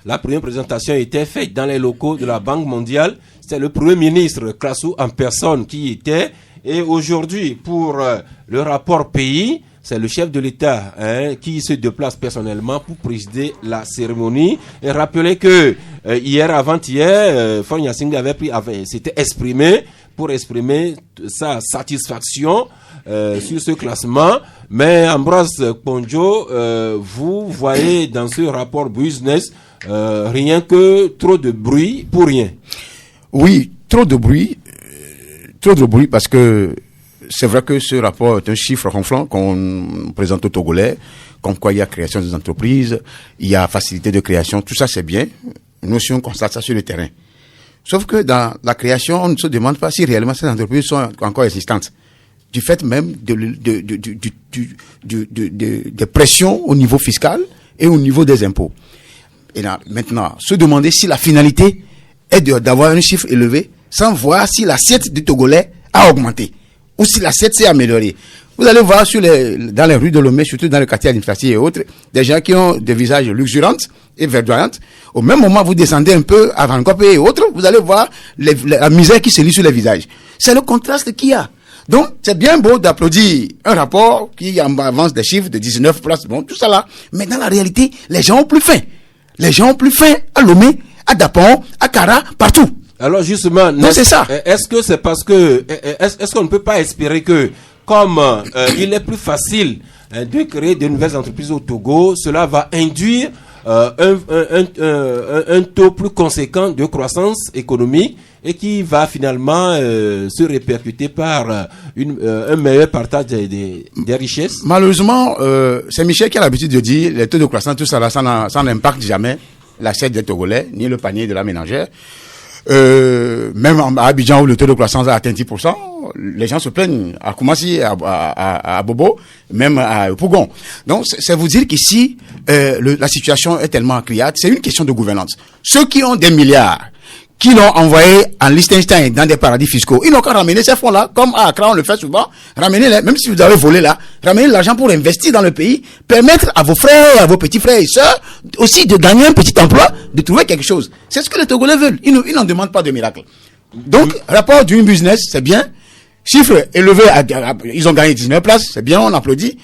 A: la première présentation était faite dans les locaux de la Banque mondiale, c'est le Premier ministre Krassou en personne qui était. Et aujourd'hui, pour le rapport pays, c'est le chef de l'État qui se déplace personnellement pour présider la cérémonie. Et rappelez que hier, avant-hier, Faure Gnassingbé s'était exprimé pour exprimer sa satisfaction sur ce classement. Mais Ambroise Ponjo, vous voyez dans ce rapport business rien que trop de bruit pour rien.
D: Oui, trop de bruit parce que c'est vrai que ce rapport est un chiffre ronflant qu'on présente aux Togolais, comme quoi il y a création des entreprises, il y a facilité de création, tout ça c'est bien. Nous aussi on constate ça sur le terrain. Sauf que dans la création, on ne se demande pas si réellement ces entreprises sont encore existantes. Du fait même des pressions au niveau fiscal et au niveau des impôts. Et là, maintenant, se demander si la finalité est d'avoir un chiffre élevé sans voir si l'assiette du Togolais a augmenté ou si l'assiette s'est améliorée. Vous allez voir dans les rues de Lomé, surtout dans le quartier administratif et autres, des gens qui ont des visages luxuriants et verdoyants. Au même moment, vous descendez un peu à Vancouver et autres, vous allez voir la misère qui se lit sur les visages. C'est le contraste qu'il y a. Donc, c'est bien beau d'applaudir un rapport qui avance des chiffres de 19 places, bon, tout ça là. Mais dans la réalité, les gens ont plus faim. Les gens ont plus faim à Lomé, à Dapon, à Kara, partout.
A: Alors justement,
D: non, c'est ça.
A: Est-ce que c'est parce que, est-ce qu'on ne peut pas espérer que, comme il est plus facile de créer de nouvelles entreprises au Togo, cela va induire un taux plus conséquent de croissance économique et qui va finalement se répercuter par un meilleur partage des richesses?
D: Malheureusement, c'est Michel qui a l'habitude de dire les taux de croissance, tout ça là, ça n'impacte jamais l'assiette des Togolais, ni le panier de la ménagère. Même à Abidjan où le taux de croissance a atteint 10%, les gens se plaignent à Koumassi, à Bobo, même à Pougon. Donc, c'est vous dire qu'ici, la situation est tellement criarde, c'est une question de gouvernance. Ceux qui ont des milliards, qui l'ont envoyé en Liechtenstein dans des paradis fiscaux, ils n'ont qu'à ramener ces fonds-là, comme à Accra on le fait souvent, ramenez-les, même si vous avez volé là, ramenez l'argent pour investir dans le pays, permettre à vos frères, à vos petits frères et sœurs, aussi de gagner un petit emploi, de trouver quelque chose. C'est ce que les Togolais veulent. Ils n'en demandent pas de miracle. Donc, rapport du business, c'est bien. Chiffre élevé, ils ont gagné 19 places, c'est bien, on applaudit.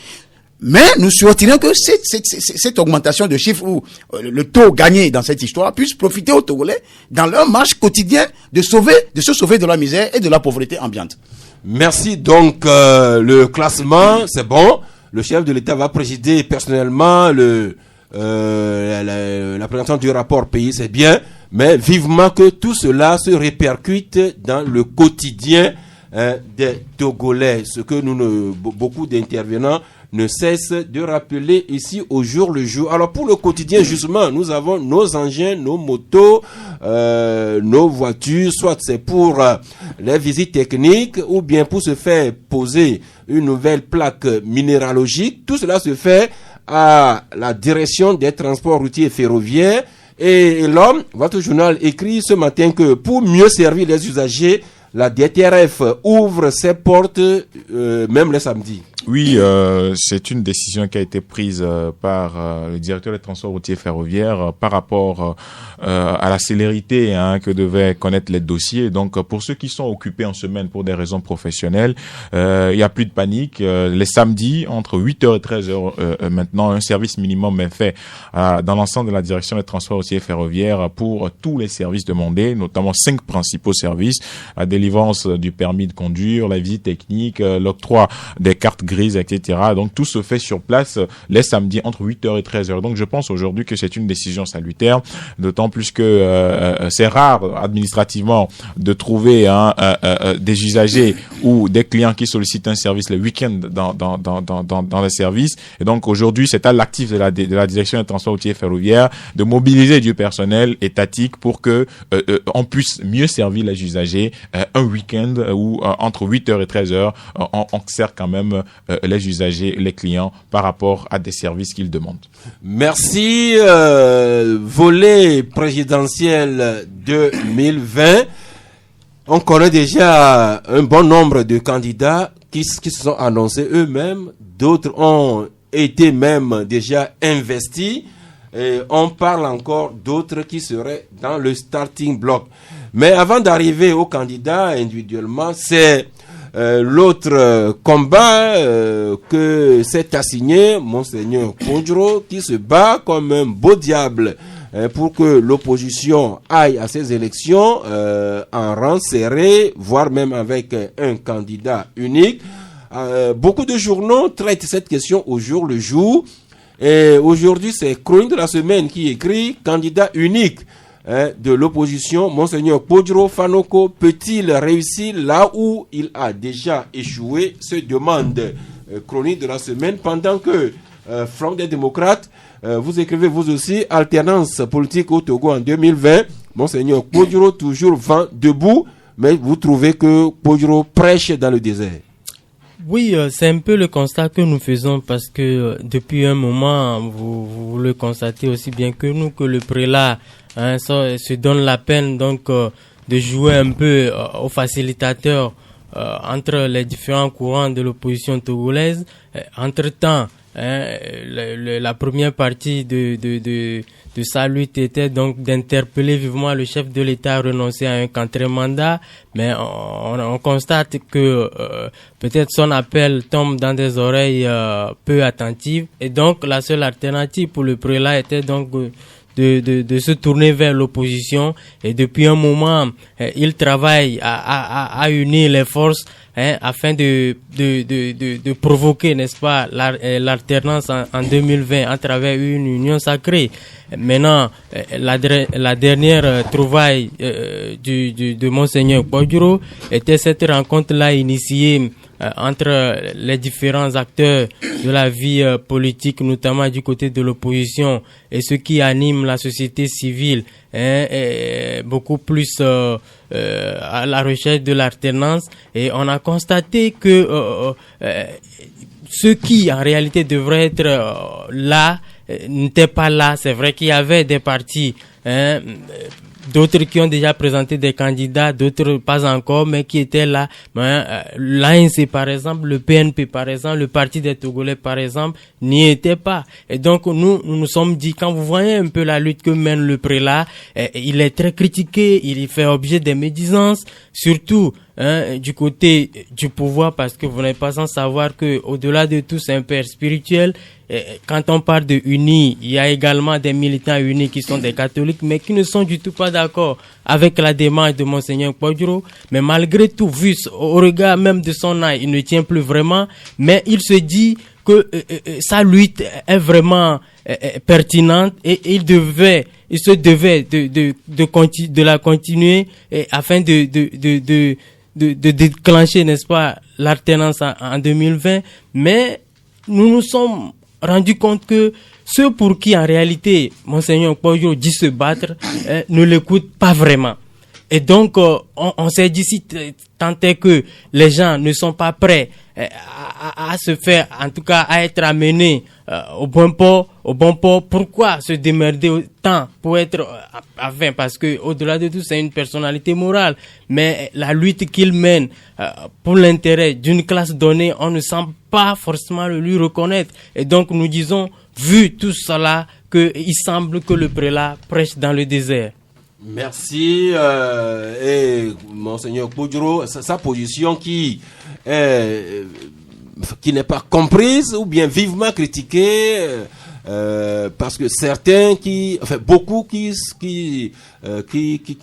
D: Mais nous souhaiterions que cette augmentation de chiffres ou le taux gagné dans cette histoire puisse profiter aux Togolais dans leur marche quotidienne de se sauver de la misère et de la pauvreté ambiante.
A: Merci. Donc, le classement, c'est bon. Le chef de l'État va présider personnellement la présentation du rapport pays, c'est bien. Mais vivement que tout cela se répercute dans le quotidien des Togolais. Ce que beaucoup d'intervenants ne cesse de rappeler ici au jour le jour. Alors pour le quotidien, justement, nous avons nos engins, nos motos, nos voitures, soit c'est pour les visites techniques ou bien pour se faire poser une nouvelle plaque minéralogique. Tout cela se fait à la direction des transports routiers et ferroviaires. Et l'homme, votre journal écrit ce matin que pour mieux servir les usagers, la DTRF ouvre ses portes même le samedi.
B: Oui, c'est une décision qui a été prise par le directeur des transports routiers ferroviaires par rapport à la célérité que devaient connaître les dossiers. Donc, pour ceux qui sont occupés en semaine pour des raisons professionnelles, il n'y a plus de panique. Les samedis, entre 8h et 13h, maintenant, un service minimum est fait dans l'ensemble de la direction des transports routiers ferroviaires pour tous les services demandés, notamment 5 principaux services: la délivrance du permis de conduire, la visite technique, l'octroi des cartes grises, etc. Donc tout se fait sur place les samedis entre 8h et 13h. Donc je pense aujourd'hui que c'est une décision salutaire, d'autant plus que c'est rare administrativement de trouver des usagers ou des clients qui sollicitent un service le week-end dans les services. Et donc aujourd'hui, c'est à l'actif de la direction des transports routiers ferroviaires de mobiliser du personnel étatique pour que on puisse mieux servir les usagers un week-end où entre 8h et 13h, on sert quand même les usagers, les clients par rapport à des services qu'ils demandent. Merci.
A: Volet présidentiel 2020. On connaît déjà un bon nombre de candidats qui se sont annoncés eux-mêmes. D'autres ont été même déjà investis. Et on parle encore d'autres qui seraient dans le starting block. Mais avant d'arriver aux candidats individuellement, c'est l'autre combat que s'est assigné Monseigneur Kodjo, qui se bat comme un beau diable pour que l'opposition aille à ces élections en rang serré, voire même avec un candidat unique. Beaucoup de journaux traitent cette question au jour le jour. Et aujourd'hui, c'est Chronique de la semaine qui écrit « Candidat unique de l'opposition, Monseigneur Kodjo Fanoko peut-il réussir là où il a déjà échoué ?» se demande Chronique de la semaine, pendant que Front des démocrates, vous écrivez vous aussi « Alternance politique au Togo en 2020 ». Monseigneur Kpodjoro toujours vent debout, mais vous trouvez que Kpodjoro prêche dans le désert?
C: Oui, c'est un peu le constat que nous faisons parce que depuis un moment, vous le constatez aussi bien que nous, que le prélat se donne la peine donc de jouer un peu au facilitateur entre les différents courants de l'opposition togolaise. Entre-temps, la première partie de sa lutte était donc d'interpeller vivement le chef de l'État à renoncer à un quatrième mandat, mais on constate que peut-être son appel tombe dans des oreilles peu attentives, et donc la seule alternative pour le prélat était donc de se tourner vers l'opposition, et depuis un moment il travaille à unir les forces afin de provoquer, n'est-ce pas, l'alternance en 2020 à travers une union sacrée. Maintenant, la dernière trouvaille de Monseigneur Kpodjoro était cette rencontre-là initiée entre les différents acteurs de la vie politique, notamment du côté de l'opposition, et ce qui anime la société civile, beaucoup plus à la recherche de l'alternance. Et on a constaté que ceux qui en réalité devraient être là n'étaient pas là. C'est vrai qu'il y avait des partis, d'autres qui ont déjà présenté des candidats, d'autres pas encore, mais qui étaient là. L'ANC par exemple, le PNP par exemple, le Parti des Togolais par exemple, n'y étaient pas. Et donc nous sommes dit, quand vous voyez un peu la lutte que mène le prélat, il est très critiqué, il fait objet des médisances, surtout du côté du pouvoir, parce que vous n'êtes pas sans savoir que au-delà de tout, c'est un père spirituel. Quand on parle de unis, il y a également des militants unis qui sont des catholiques, mais qui ne sont du tout pas d'accord avec la démarche de Monseigneur Kpodjoro. Mais malgré tout, vu au regard même de son âge, il ne tient plus vraiment, mais il se dit que sa lutte est vraiment pertinente, et il se devait de la continuer, afin de déclencher, n'est-ce pas, l'alternance en 2020. Mais nous nous sommes rendus compte que ceux pour qui en réalité Monseigneur Kpodjoro dit se battre ne l'écoutent pas vraiment. Et donc on s'est dit, si tant est que les gens ne sont pas prêts à se faire, en tout cas à être amenés au bon port, pourquoi se démerder autant pour être parce que au-delà de tout, c'est une personnalité morale, mais la lutte qu'il mène pour l'intérêt d'une classe donnée, on ne semble pas forcément le lui reconnaître. Et donc nous disons, vu tout cela, qu'il semble que le prélat prêche dans le désert.
A: Merci. Et Monseigneur Kpodjoro, sa position qui n'est pas comprise ou bien vivement critiquée, parce que certains beaucoup qui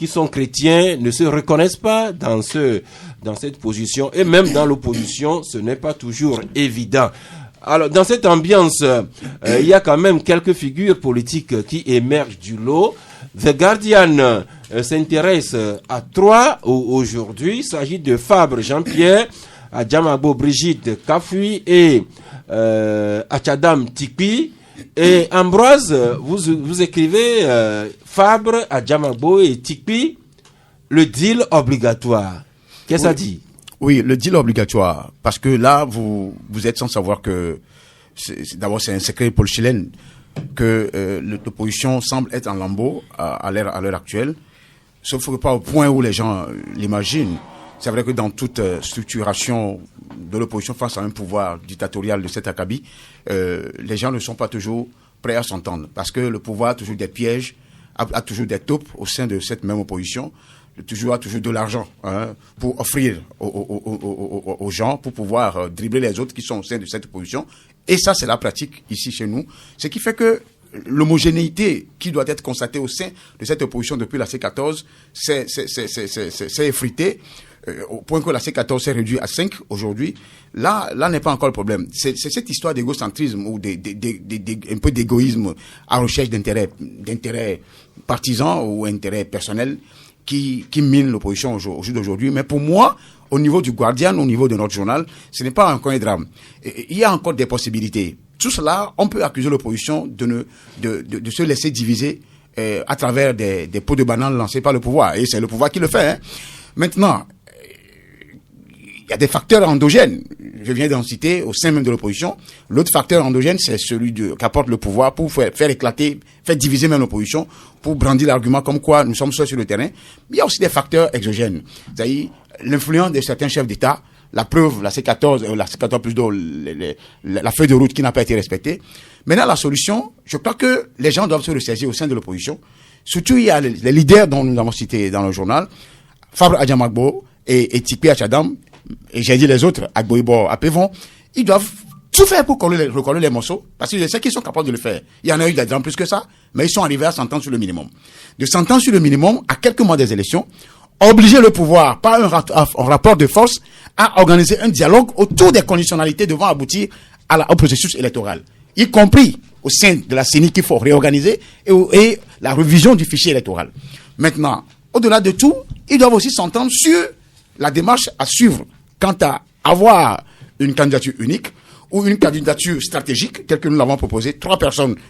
A: sont chrétiens ne se reconnaissent pas dans cette position, et même dans l'opposition, ce n'est pas toujours évident. Alors, dans cette ambiance, il y a quand même quelques figures politiques qui émergent du lot. The Guardian s'intéresse à trois aujourd'hui. Il s'agit de Fabre Jean-Pierre, Adjamagbo Brigitte Kafui et Achadam Tikpi. Et Ambroise, vous écrivez Fabre, Adjamagbo et Tikpi, le deal obligatoire. Qu'est-ce que ça dit?
D: Oui, le deal obligatoire, parce que là, vous êtes sans savoir que, d'abord, c'est un secret polichinelle, que l'opposition semble être en lambeaux à l'heure actuelle, sauf que pas au point où les gens l'imaginent. C'est vrai que dans toute structuration de l'opposition face à un pouvoir dictatorial de cet acabit, les gens ne sont pas toujours prêts à s'entendre, parce que le pouvoir a toujours des pièges, a toujours des taupes au sein de cette même opposition, a toujours de l'argent pour offrir aux gens, pour pouvoir dribbler les autres qui sont au sein de cette opposition. Et ça, c'est la pratique ici chez nous. Ce qui fait que l'homogénéité qui doit être constatée au sein de cette opposition depuis la C14 c'est effrité, au point que la C14 s'est réduite à 5 aujourd'hui. Là n'est pas encore le problème. C'est cette histoire d'égocentrisme ou un peu d'égoïsme à recherche d'intérêts partisans ou intérêts personnels qui mine l'opposition au jour d'aujourd'hui. Mais pour moi, au niveau du Guardian, au niveau de notre journal, ce n'est pas encore un drame. Il y a encore des possibilités. Tout cela, on peut accuser l'opposition de se laisser diviser à travers des pots de bananes lancés par le pouvoir. Et c'est le pouvoir qui le fait. Hein. Maintenant, il y a des facteurs endogènes. Je viens d'en citer au sein même de l'opposition. L'autre facteur endogène, c'est celui qu'apporte le pouvoir pour faire éclater, faire diviser même l'opposition, pour brandir l'argument comme quoi nous sommes seuls sur le terrain. Mais il y a aussi des facteurs exogènes. C'est-à-dire l'influence de certains chefs d'État. La preuve, la C14 plus d'eau, la feuille de route qui n'a pas été respectée. Maintenant, la solution, je crois que les gens doivent se ressaisir au sein de l'opposition. Surtout, il y a les leaders dont nous avons cités dans le journal, Fabre Adjamagbo et Tikpi Achadam, et j'ai dit les autres, Agboibo, Apevon, ils doivent tout faire pour recoller les morceaux, parce que je sais qu'ils sont capables de le faire. Il y en a eu des gens plus que ça, mais ils sont arrivés à s'entendre sur le minimum. De s'entendre sur le minimum, à quelques mois des élections, obliger le pouvoir, par un rapport de force, à organiser un dialogue autour des conditionnalités devant aboutir au processus électoral, y compris au sein de la CENI qu'il faut réorganiser et la révision du fichier électoral. Maintenant, au-delà de tout, ils doivent aussi s'entendre sur la démarche à suivre quant à avoir une candidature unique ou une candidature stratégique, telle que nous l'avons proposé, 3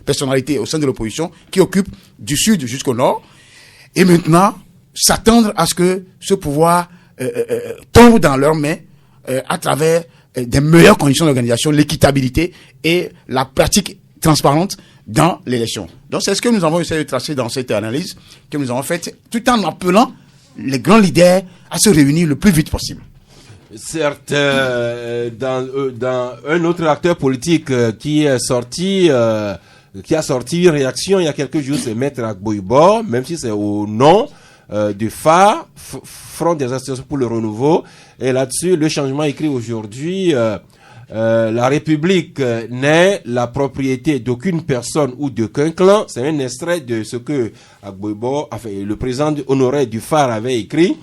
D: personnalités au sein de l'opposition qui occupent du sud jusqu'au nord, et maintenant s'attendre à ce que ce pouvoir tombe dans leurs mains à travers des meilleures conditions d'organisation, l'équitabilité et la pratique transparente dans l'élection. Donc c'est ce que nous avons essayé de tracer dans cette analyse que nous avons faite, tout en appelant les grands leaders à se réunir le plus vite possible.
A: Certes, dans un autre acteur politique qui a sorti une réaction il y a quelques jours, c'est Maître Agboibo, même si c'est au nom du FAR, Front des associations pour le renouveau. Et là-dessus, le changement écrit aujourd'hui, la République n'est la propriété d'aucune personne ou d'aucun clan. C'est un extrait de ce que Agboibo, le président honoré du FAR avait écrit.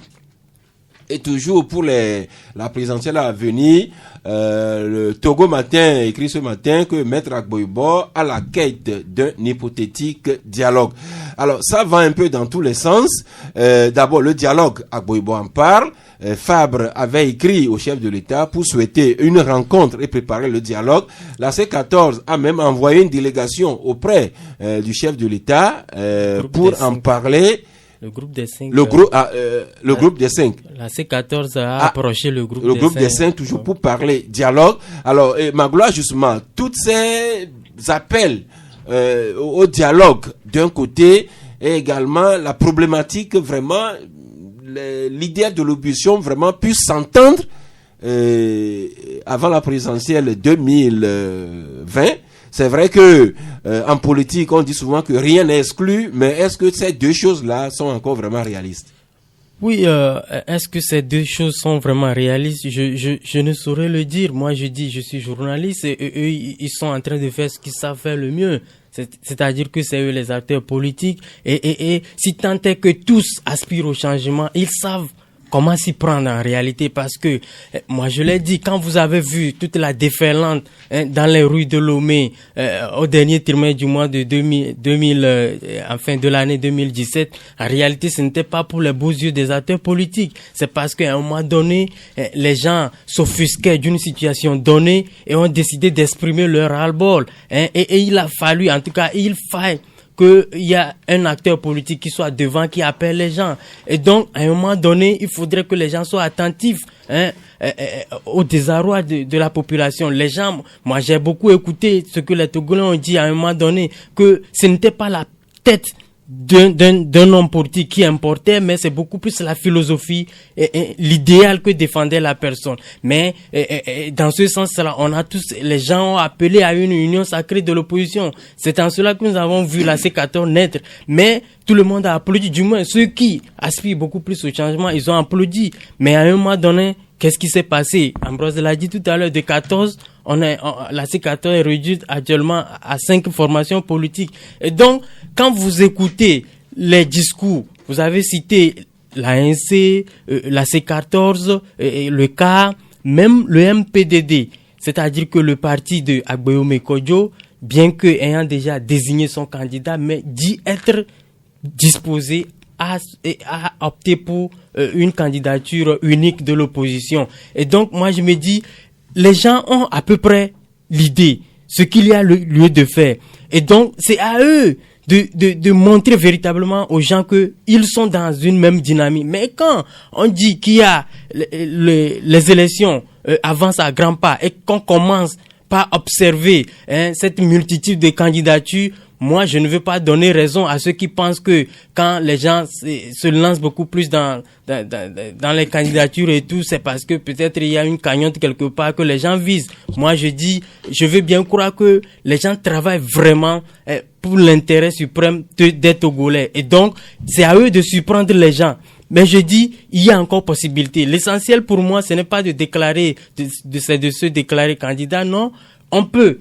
A: Et toujours pour la présidentielle à venir, le Togo Matin écrit ce matin que Maître Agboibo a la quête d'un hypothétique dialogue. Alors ça va un peu dans tous les sens. D'abord le dialogue, Agboibo en parle. Fabre avait écrit au chef de l'État pour souhaiter une rencontre et préparer le dialogue. La C14 a même envoyé une délégation auprès du chef de l'État pour en parler.
C: Le groupe des 5.
A: Le groupe des 5.
C: La C14 a approché le groupe
A: des 5 toujours pour parler dialogue. Alors, Magloire, justement, tous ces appels au dialogue d'un côté et également la problématique vraiment, l'idée de l'opposition vraiment puisse s'entendre avant la présidentielle 2020. C'est vrai que en politique, on dit souvent que rien n'est exclu, mais est-ce que ces deux choses-là sont encore vraiment réalistes?
C: Oui, est-ce que ces deux choses sont vraiment réalistes? Je ne saurais le dire. Moi, je dis, je suis journaliste et eux, ils sont en train de faire ce qu'ils savent faire le mieux. C'est-à-dire que c'est eux les acteurs politiques et si tant est que tous aspirent au changement, ils savent comment s'y prendre en réalité, parce que moi je l'ai dit, quand vous avez vu toute la déferlante dans les rues de Lomé au dernier trimestre du mois de de l'année 2017, en réalité ce n'était pas pour les beaux yeux des acteurs politiques, c'est parce qu'à un moment donné les gens s'offusquaient d'une situation donnée et ont décidé d'exprimer leur ras-le-bol, et il a fallu, en tout cas il faille qu'il y a un acteur politique qui soit devant, qui appelle les gens. Et donc, à un moment donné, il faudrait que les gens soient attentifs au désarroi de la population. Les gens, moi j'ai beaucoup écouté ce que les Togolais ont dit à un moment donné, que ce n'était pas la tête d'un homme politique qui importait, mais c'est beaucoup plus la philosophie et l'idéal que défendait la personne. Mais dans ce sens-là, les gens ont appelé à une union sacrée de l'opposition. C'est en cela que nous avons vu la C14 naître. Mais tout le monde a applaudi, du moins ceux qui aspirent beaucoup plus au changement, ils ont applaudi. Mais à un moment donné, qu'est-ce qui s'est passé? Ambrose l'a dit tout à l'heure, de 14, la C14 est réduite actuellement à 5 formations politiques. Et donc, quand vous écoutez les discours, vous avez cité l'ANC, la C14, le CA, même le MPDD, c'est-à-dire que le parti de Agboibo Kodjo, bien que ayant déjà désigné son candidat, mais dit être disposé à opter pour une candidature unique de l'opposition. Et donc, moi, je me dis, les gens ont à peu près l'idée. ce qu'il y a lieu de faire. Et donc, c'est à eux de montrer véritablement aux gens que ils sont dans une même dynamique. Mais quand on dit qu'il y a les élections avancent à grands pas et qu'on commence par observer cette multitude de candidatures, moi, je ne veux pas donner raison à ceux qui pensent que quand les gens se lancent beaucoup plus dans les candidatures et tout, c'est parce que peut-être il y a une cagnotte quelque part que les gens visent. Moi, je dis, je veux bien croire que les gens travaillent vraiment pour l'intérêt suprême des Togolais. Et donc, c'est à eux de surprendre les gens. Mais je dis, il y a encore possibilité. L'essentiel pour moi, ce n'est pas de déclarer, de se déclarer candidat, non. On peut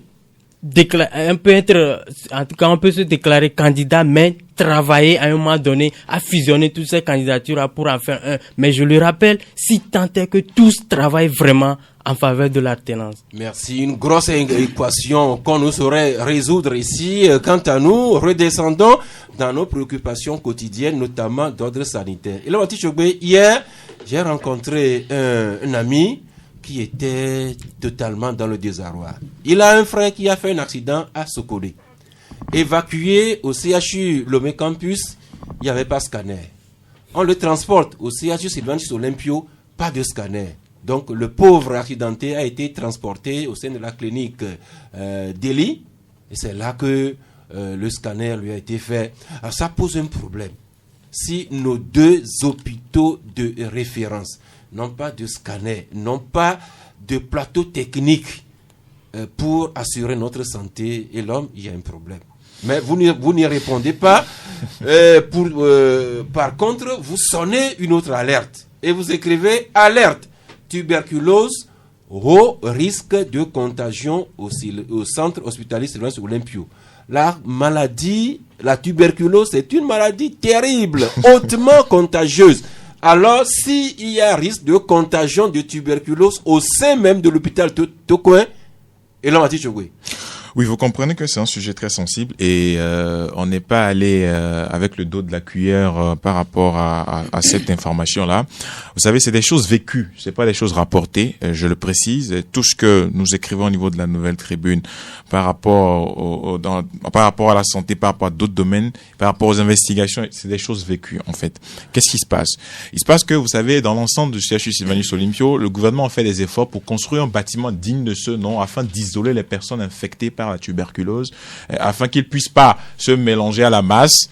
C: se déclarer candidat, mais travailler à un moment donné à fusionner toutes ces candidatures pour en faire un. Mais je le rappelle, si tant est que tous travaillent vraiment en faveur de l'alternance.
A: Merci. Une grosse équation qu'on nous saurait résoudre ici. Quant à nous, redescendons dans nos préoccupations quotidiennes, notamment d'ordre sanitaire. Et là, hier, j'ai rencontré un ami qui était totalement dans le désarroi. Il a un frère qui a fait un accident à Sokolé. Évacué au CHU Lomé Campus, il n'y avait pas de scanner. On le transporte au CHU Sylvanus Olympio, pas de scanner. Donc le pauvre accidenté a été transporté au sein de la clinique d'Eli. Et c'est là que le scanner lui a été fait. Alors ça pose un problème. Si nos deux hôpitaux de référence n'ont pas de scanner, n'ont pas de plateau technique pour assurer notre santé et l'homme, il y a un problème. Mais vous n'y répondez pas. Par contre, vous sonnez une autre alerte et vous écrivez alerte tuberculose, haut risque de contagion au centre hospitalier Sylvanus Olympio. La maladie, la tuberculose, c'est une maladie terrible, hautement contagieuse. Alors, s'il y a risque de contagion de tuberculose au sein même de l'hôpital Tokoin, et là, on va dire oui.
B: Oui, vous comprenez que c'est un sujet très sensible et on n'est pas allé avec le dos de la cuillère par rapport à cette information-là. Vous savez, c'est des choses vécues, c'est pas des choses rapportées, je le précise. Tout ce que nous écrivons au niveau de la Nouvelle Tribune par rapport par rapport à la santé, par rapport à d'autres domaines, par rapport aux investigations, c'est des choses vécues en fait. Qu'est-ce qui se passe? Il se passe que, vous savez, dans l'ensemble du CHU Sylvanus Olympio, le gouvernement a fait des efforts pour construire un bâtiment digne de ce nom afin d'isoler les personnes infectées par la tuberculose, afin qu'ils puissent pas se mélanger à la masse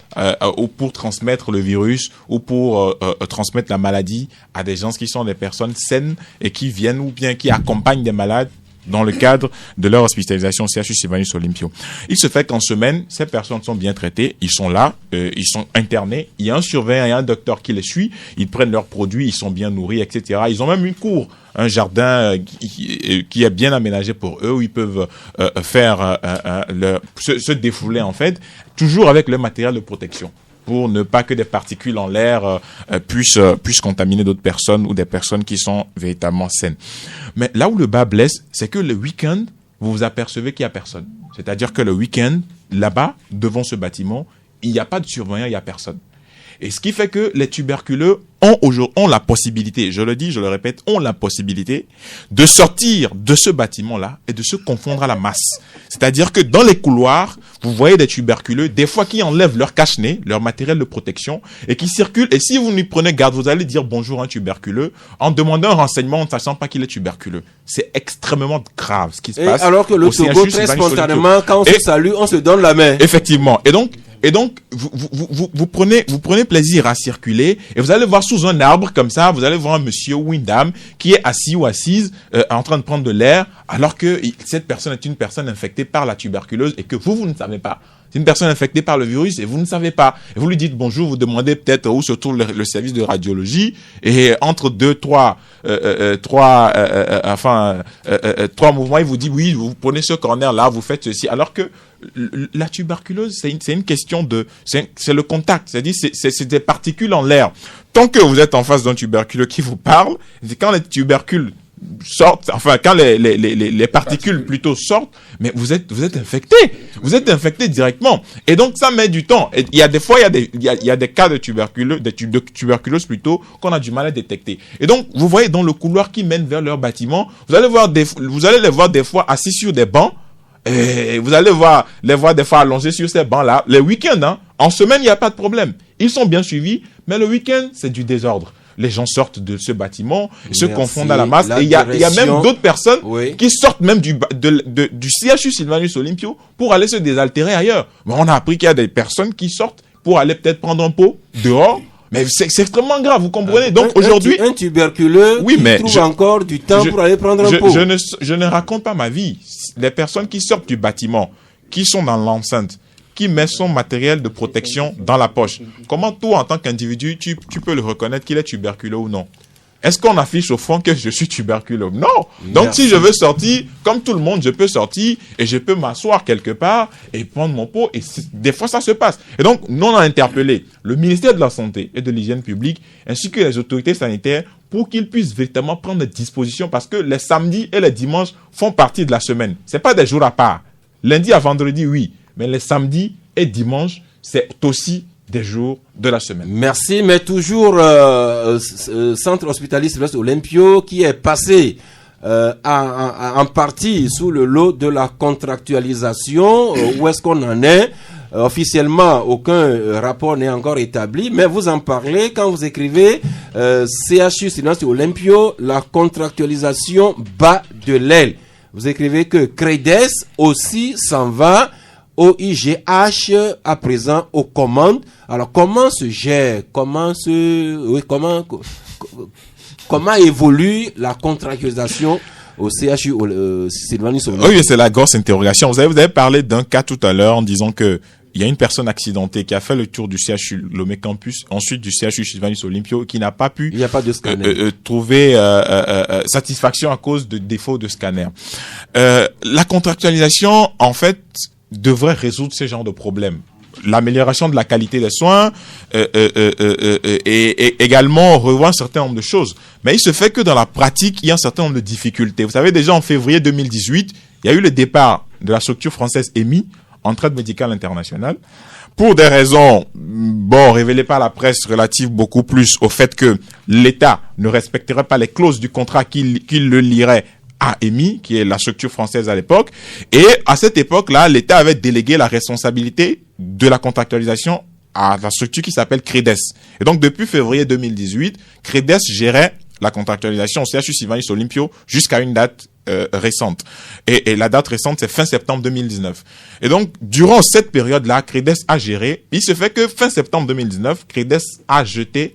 B: ou pour transmettre le virus ou pour transmettre la maladie à des gens qui sont des personnes saines et qui viennent ou bien qui accompagnent des malades dans le cadre de leur hospitalisation au CHU Sylvanus Olympio. Il se fait qu'en semaine, ces personnes sont bien traitées, ils sont là, ils sont internés, il y a un surveillant et un docteur qui les suit, ils prennent leurs produits, ils sont bien nourris, etc. Ils ont même une cour, un jardin qui est bien aménagé pour eux, où ils peuvent faire se défouler en fait, toujours avec le matériel de protection, pour ne pas que des particules en l'air puissent contaminer d'autres personnes ou des personnes qui sont véritablement saines. Mais là où le bas blesse, c'est que le week-end, vous vous apercevez qu'il n'y a personne. C'est-à-dire que le week-end, là-bas, devant ce bâtiment, il n'y a pas de surveillant, il n'y a personne. Et ce qui fait que les tuberculeux ont la possibilité, je le dis, je le répète, ont la possibilité de sortir de ce bâtiment-là et de se confondre à la masse. C'est-à-dire que dans les couloirs, vous voyez des tuberculeux, des fois qui enlèvent leur cache-nez, leur matériel de protection, et qui circulent. Et si vous n'y prenez garde, vous allez dire bonjour à un tuberculeux en demandant un renseignement en ne sachant pas qu'il est tuberculeux. C'est extrêmement grave ce qui se passe.
A: Alors que le Togo, très spontanément, quand on se salue, on se donne la main.
B: Effectivement. Et donc, vous prenez plaisir à circuler et vous allez voir sous un arbre comme ça, vous allez voir un monsieur ou une dame qui est assis ou assise en train de prendre de l'air alors que cette personne est une personne infectée par la tuberculose et que vous ne savez pas. C'est une personne infectée par le virus et vous ne savez pas. Et vous lui dites bonjour, vous demandez peut-être où se trouve le service de radiologie et entre trois mouvements, il vous dit oui, vous prenez ce corner-là, vous faites ceci. Alors que la tuberculose, c'est une question c'est le contact. C'est-à-dire, c'est des particules en l'air. Tant que vous êtes en face d'un tuberculeux qui vous parle, c'est quand les tubercules sortent, enfin quand les particules plutôt sortent, mais vous êtes infecté directement. Et donc ça met du temps. Et il y a des fois il y a des cas de tuberculose plutôt qu'on a du mal à détecter. Et donc vous voyez dans le couloir qui mène vers leur bâtiment, vous allez les voir des fois assis sur des bancs Et vous allez les voir des fois allongés sur ces bancs-là. Les week-ends, hein, en semaine, il n'y a pas de problème. Ils sont bien suivis, mais le week-end, c'est du désordre. Les gens sortent de ce bâtiment, se confondent à la masse. Et il y a même d'autres personnes qui sortent même du CHU Sylvanus Olympio pour aller se désaltérer ailleurs. Mais on a appris qu'il y a des personnes qui sortent pour aller peut-être prendre un pot dehors. Mais c'est extrêmement grave, vous comprenez? Donc aujourd'hui,
A: un tuberculeux qui trouve encore du temps pour aller prendre un pot.
B: Je ne raconte pas ma vie. Les personnes qui sortent du bâtiment, qui sont dans l'enceinte, qui met son matériel de protection dans la poche. Comment toi, en tant qu'individu, tu peux le reconnaître qu'il est tuberculeux ou non? Est-ce qu'on affiche au fond que je suis tuberculeux? Non. Donc, si je veux sortir, comme tout le monde, je peux sortir et je peux m'asseoir quelque part et prendre mon pot. Et des fois, ça se passe. Et donc, nous, on a interpellé le ministère de la Santé et de l'Hygiène publique ainsi que les autorités sanitaires pour qu'ils puissent véritablement prendre des dispositions parce que les samedis et les dimanches font partie de la semaine. C'est pas des jours à part. Lundi à vendredi, oui. Mais les samedis et dimanches, c'est aussi des jours de la semaine.
A: Merci, mais toujours Centre hospitalier Sylvanus Olympio qui est passé en partie sous le lot de la contractualisation. Où est-ce qu'on en est? Officiellement, aucun rapport n'est encore établi, mais vous en parlez quand vous écrivez CHU Sylvanus Olympio, la contractualisation bat de l'aile. Vous écrivez que CREDES aussi s'en va. OIGH à présent aux commandes. Alors comment se gère, comment évolue la contractualisation au CHU Sylvanus Olympio?
B: Oui, c'est la grosse interrogation. Vous avez parlé d'un cas tout à l'heure en disant que il y a une personne accidentée qui a fait le tour du CHU Lomé Campus, ensuite du CHU Sylvanus Olympio, qui n'a pas pu trouver satisfaction à cause de défauts de scanner. La contractualisation, en fait, devrait résoudre ce genre de problèmes. L'amélioration de la qualité des soins et également revoir un certain nombre de choses. Mais il se fait que dans la pratique, il y a un certain nombre de difficultés. Vous savez, déjà en février 2018, il y a eu le départ de la structure française EMI, Entraide médicale internationale, pour des raisons, révélées par la presse relatives beaucoup plus au fait que l'État ne respecterait pas les clauses du contrat qu'il le lirait à EMI, qui est la structure française à l'époque. Et à cette époque-là, l'État avait délégué la responsabilité de la contractualisation à la structure qui s'appelle CREDES. Et donc, depuis février 2018, CREDES gérait la contractualisation au CHU Sylvanus Olympio jusqu'à une date récente. Et la date récente, c'est fin septembre 2019. Et donc, durant cette période-là, CREDES a géré. Il se fait que fin septembre 2019, CREDES a jeté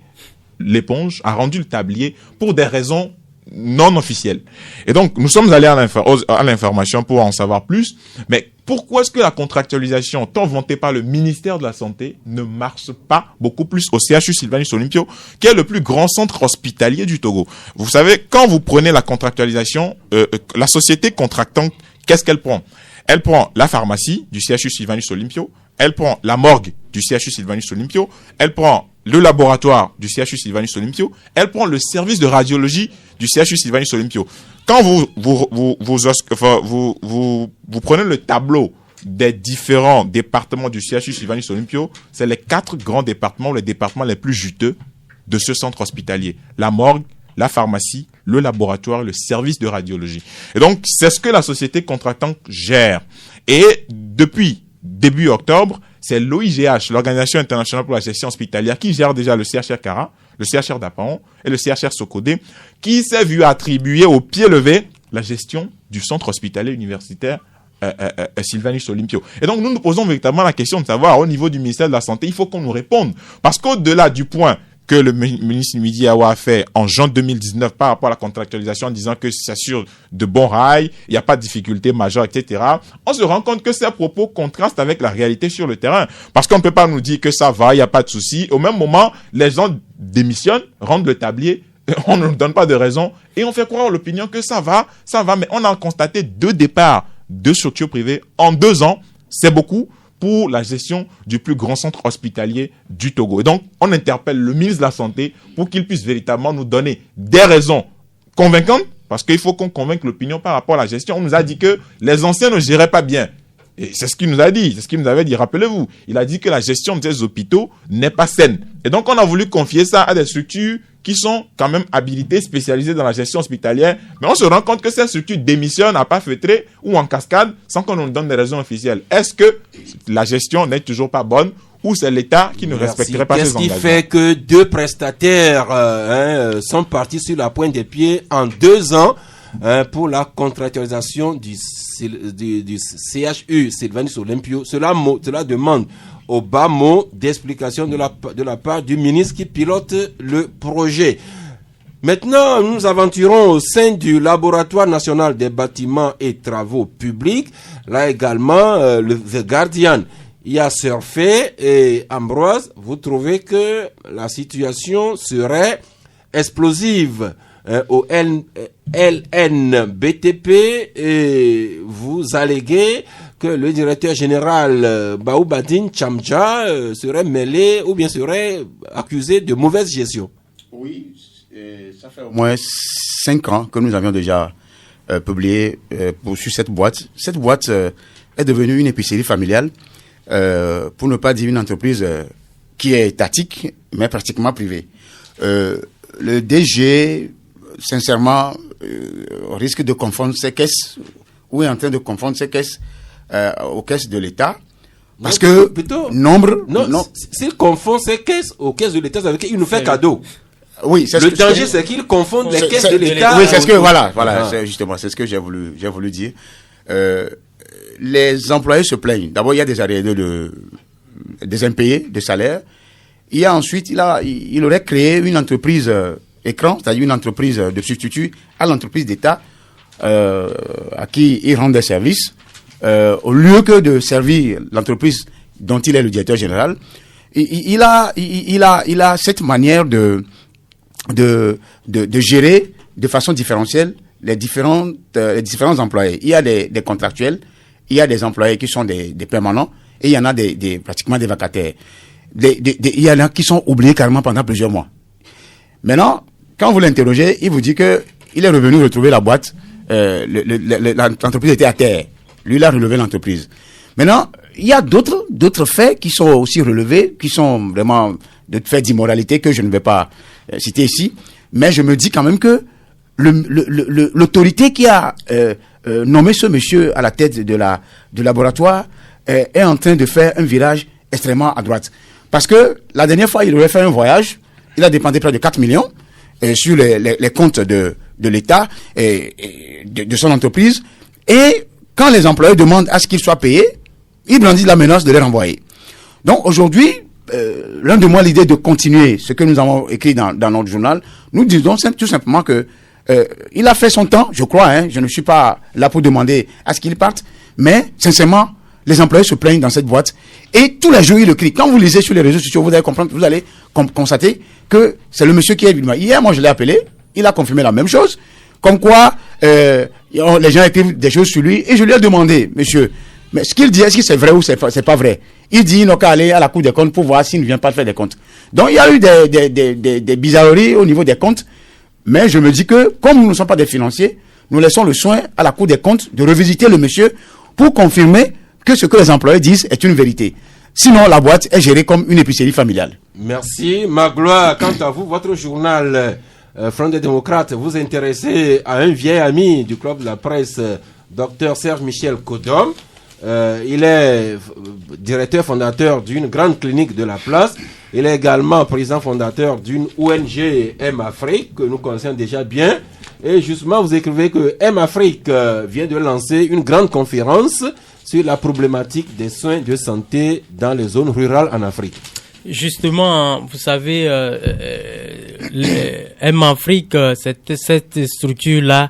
B: l'éponge, a rendu le tablier pour des raisons non officielles. Et donc, nous sommes allés à l'information pour en savoir plus. Mais pourquoi est-ce que la contractualisation, tant vantée par le ministère de la Santé, ne marche pas beaucoup plus au CHU Sylvanus Olympio, qui est le plus grand centre hospitalier du Togo? Vous savez, quand vous prenez la contractualisation, la société contractante, qu'est-ce qu'elle prend? Elle prend la pharmacie du CHU Sylvanus Olympio, elle prend la morgue du CHU Sylvanus Olympio, elle prend le laboratoire du CHU Sylvanus Olympio, elle prend le service de radiologie du CHU Sylvanus Olympio. Quand vous prenez le tableau des différents départements du CHU Sylvanus Olympio, c'est les 4 grands départements, les départements les plus juteux de ce centre hospitalier. La morgue, la pharmacie, le laboratoire, le service de radiologie. Et donc, c'est ce que la société contractante gère. Et depuis début octobre, c'est l'OIGH, l'Organisation internationale pour la gestion hospitalière, qui gère déjà le CHR Kara, le CHR d'Apaon et le CHR Sokodé, qui s'est vu attribuer au pied levé la gestion du centre hospitalier universitaire Sylvanus Olympio. Et donc, nous nous posons véritablement la question de savoir, au niveau du ministère de la Santé, il faut qu'on nous réponde. Parce qu'au-delà du point que le ministre Midi Awa a fait en juin 2019 par rapport à la contractualisation en disant que c'est sûr de bons rails, il n'y a pas de difficulté majeure, etc. On se rend compte que ces propos contrastent avec la réalité sur le terrain. Parce qu'on ne peut pas nous dire que ça va, il n'y a pas de souci. Au même moment, les gens démissionnent, rendent le tablier, on ne nous donne pas de raison et on fait croire à l'opinion que ça va. Mais on a constaté 2 départs de structures privées en 2 ans. C'est beaucoup pour la gestion du plus grand centre hospitalier du Togo. Et donc, on interpelle le ministre de la Santé pour qu'il puisse véritablement nous donner des raisons convaincantes, parce qu'il faut qu'on convainque l'opinion par rapport à la gestion. On nous a dit que les anciens ne géraient pas bien. Et c'est ce qu'il nous a dit, c'est ce qu'il nous avait dit. Rappelez-vous, il a dit que la gestion de ces hôpitaux n'est pas saine. Et donc, on a voulu confier ça à des structures qui sont quand même habilités, spécialisés dans la gestion hospitalière, mais on se rend compte que ces structures démissionnent à pas feutrés ou en cascade sans qu'on nous donne des raisons officielles. Est-ce que la gestion n'est toujours pas bonne ou c'est l'État qui ne respecterait pas ses engagements?
A: Qu'est-ce qui fait que 2 prestataires sont partis sur la pointe des pieds en 2 ans pour la contractualisation du CHU, Sylvanus Olympio? Cela demande au bas mot d'explication de la part du ministre qui pilote le projet. Maintenant, nous nous aventurons au sein du Laboratoire national des bâtiments et travaux publics. Là également, The Guardian y a surfé. Et Ambroise, vous trouvez que la situation serait explosive au LNBTP et vous alléguez que le directeur général Baoubadine Chamdja serait mêlé ou bien serait accusé de mauvaise gestion.
D: Oui, ça fait au moins 5 ans que nous avions déjà publié sur cette boîte. Cette boîte est devenue une épicerie familiale, pour ne pas dire une entreprise qui est étatique, mais pratiquement privée. Le DG, sincèrement, risque de confondre ses caisses, ou est en train de confondre ses caisses aux caisses de l'État, parce que
A: plutôt,
D: nombre...
A: Non, s'il confond ses caisses aux caisses de l'État, ça veut dire qu'il nous fait cadeau.
D: Oui, c'est
A: le danger, c'est qu'il confond les caisses de l'État.
D: Oui, c'est ce que, voilà, c'est justement, c'est ce que j'ai voulu dire. Les employés se plaignent. D'abord, il y a des arrêts des impayés de salaire. Il y a ensuite, il aurait créé une entreprise écran, c'est-à-dire une entreprise de substitut à l'entreprise d'État, à qui il rend des services. Au lieu que de servir l'entreprise dont il est le directeur général, il a cette manière de gérer de façon différentielle les différents employés. Il y a des contractuels, il y a des employés qui sont des permanents, et il y en a pratiquement des vacataires. Il y en a qui sont oubliés carrément pendant plusieurs mois. Maintenant, quand vous l'interrogez, il vous dit que il est revenu retrouver la boîte, l'entreprise était à terre. Lui, il a relevé l'entreprise. Maintenant, il y a d'autres faits qui sont aussi relevés, qui sont vraiment de faits d'immoralité que je ne vais pas citer ici. Mais je me dis quand même que l'autorité qui a nommé ce monsieur à la tête du laboratoire est en train de faire un virage extrêmement à droite. Parce que la dernière fois, il aurait fait un voyage, il a dépensé près de 4 millions sur les comptes de l'État et de son entreprise. Et quand les employés demandent à ce qu'ils soient payés, il brandit la menace de les renvoyer. Donc aujourd'hui, l'un de moi l'idée de continuer ce que nous avons écrit dans notre journal, nous disons tout simplement que il a fait son temps, je crois, je ne suis pas là pour demander à ce qu'il parte, mais sincèrement, les employés se plaignent dans cette boîte et tous les jours ils le crient. Quand vous lisez sur les réseaux sociaux, vous allez comprendre, vous allez constater que c'est le monsieur qui est venu. Hier, moi je l'ai appelé, il a confirmé la même chose, comme quoi les gens écrivent des choses sur lui et je lui ai demandé, monsieur, mais ce qu'il dit, est-ce que c'est vrai ou c'est pas vrai? Il dit, il n'a qu'à aller à la Cour des comptes pour voir s'il ne vient pas faire des comptes. Donc, il y a eu des bizarreries au niveau des comptes. Mais je me dis que, comme nous ne sommes pas des financiers, nous laissons le soin à la Cour des comptes de revisiter le monsieur pour confirmer que ce que les employés disent est une vérité. Sinon, la boîte est gérée comme une épicerie familiale.
A: Merci. Magloire, quant à vous, votre journal Front des démocrates, vous intéressez à un vieil ami du club de la presse, Dr Serge Michel Kodom. Il est directeur fondateur d'une grande clinique de la place. Il est également président fondateur d'une ONG M-Afrique que nous connaissons déjà bien. Et justement, vous écrivez que M-Afrique vient de lancer une grande conférence sur la problématique des soins de santé dans les zones rurales en Afrique.
C: Justement, vous savez, M-Afrique, cette structure-là,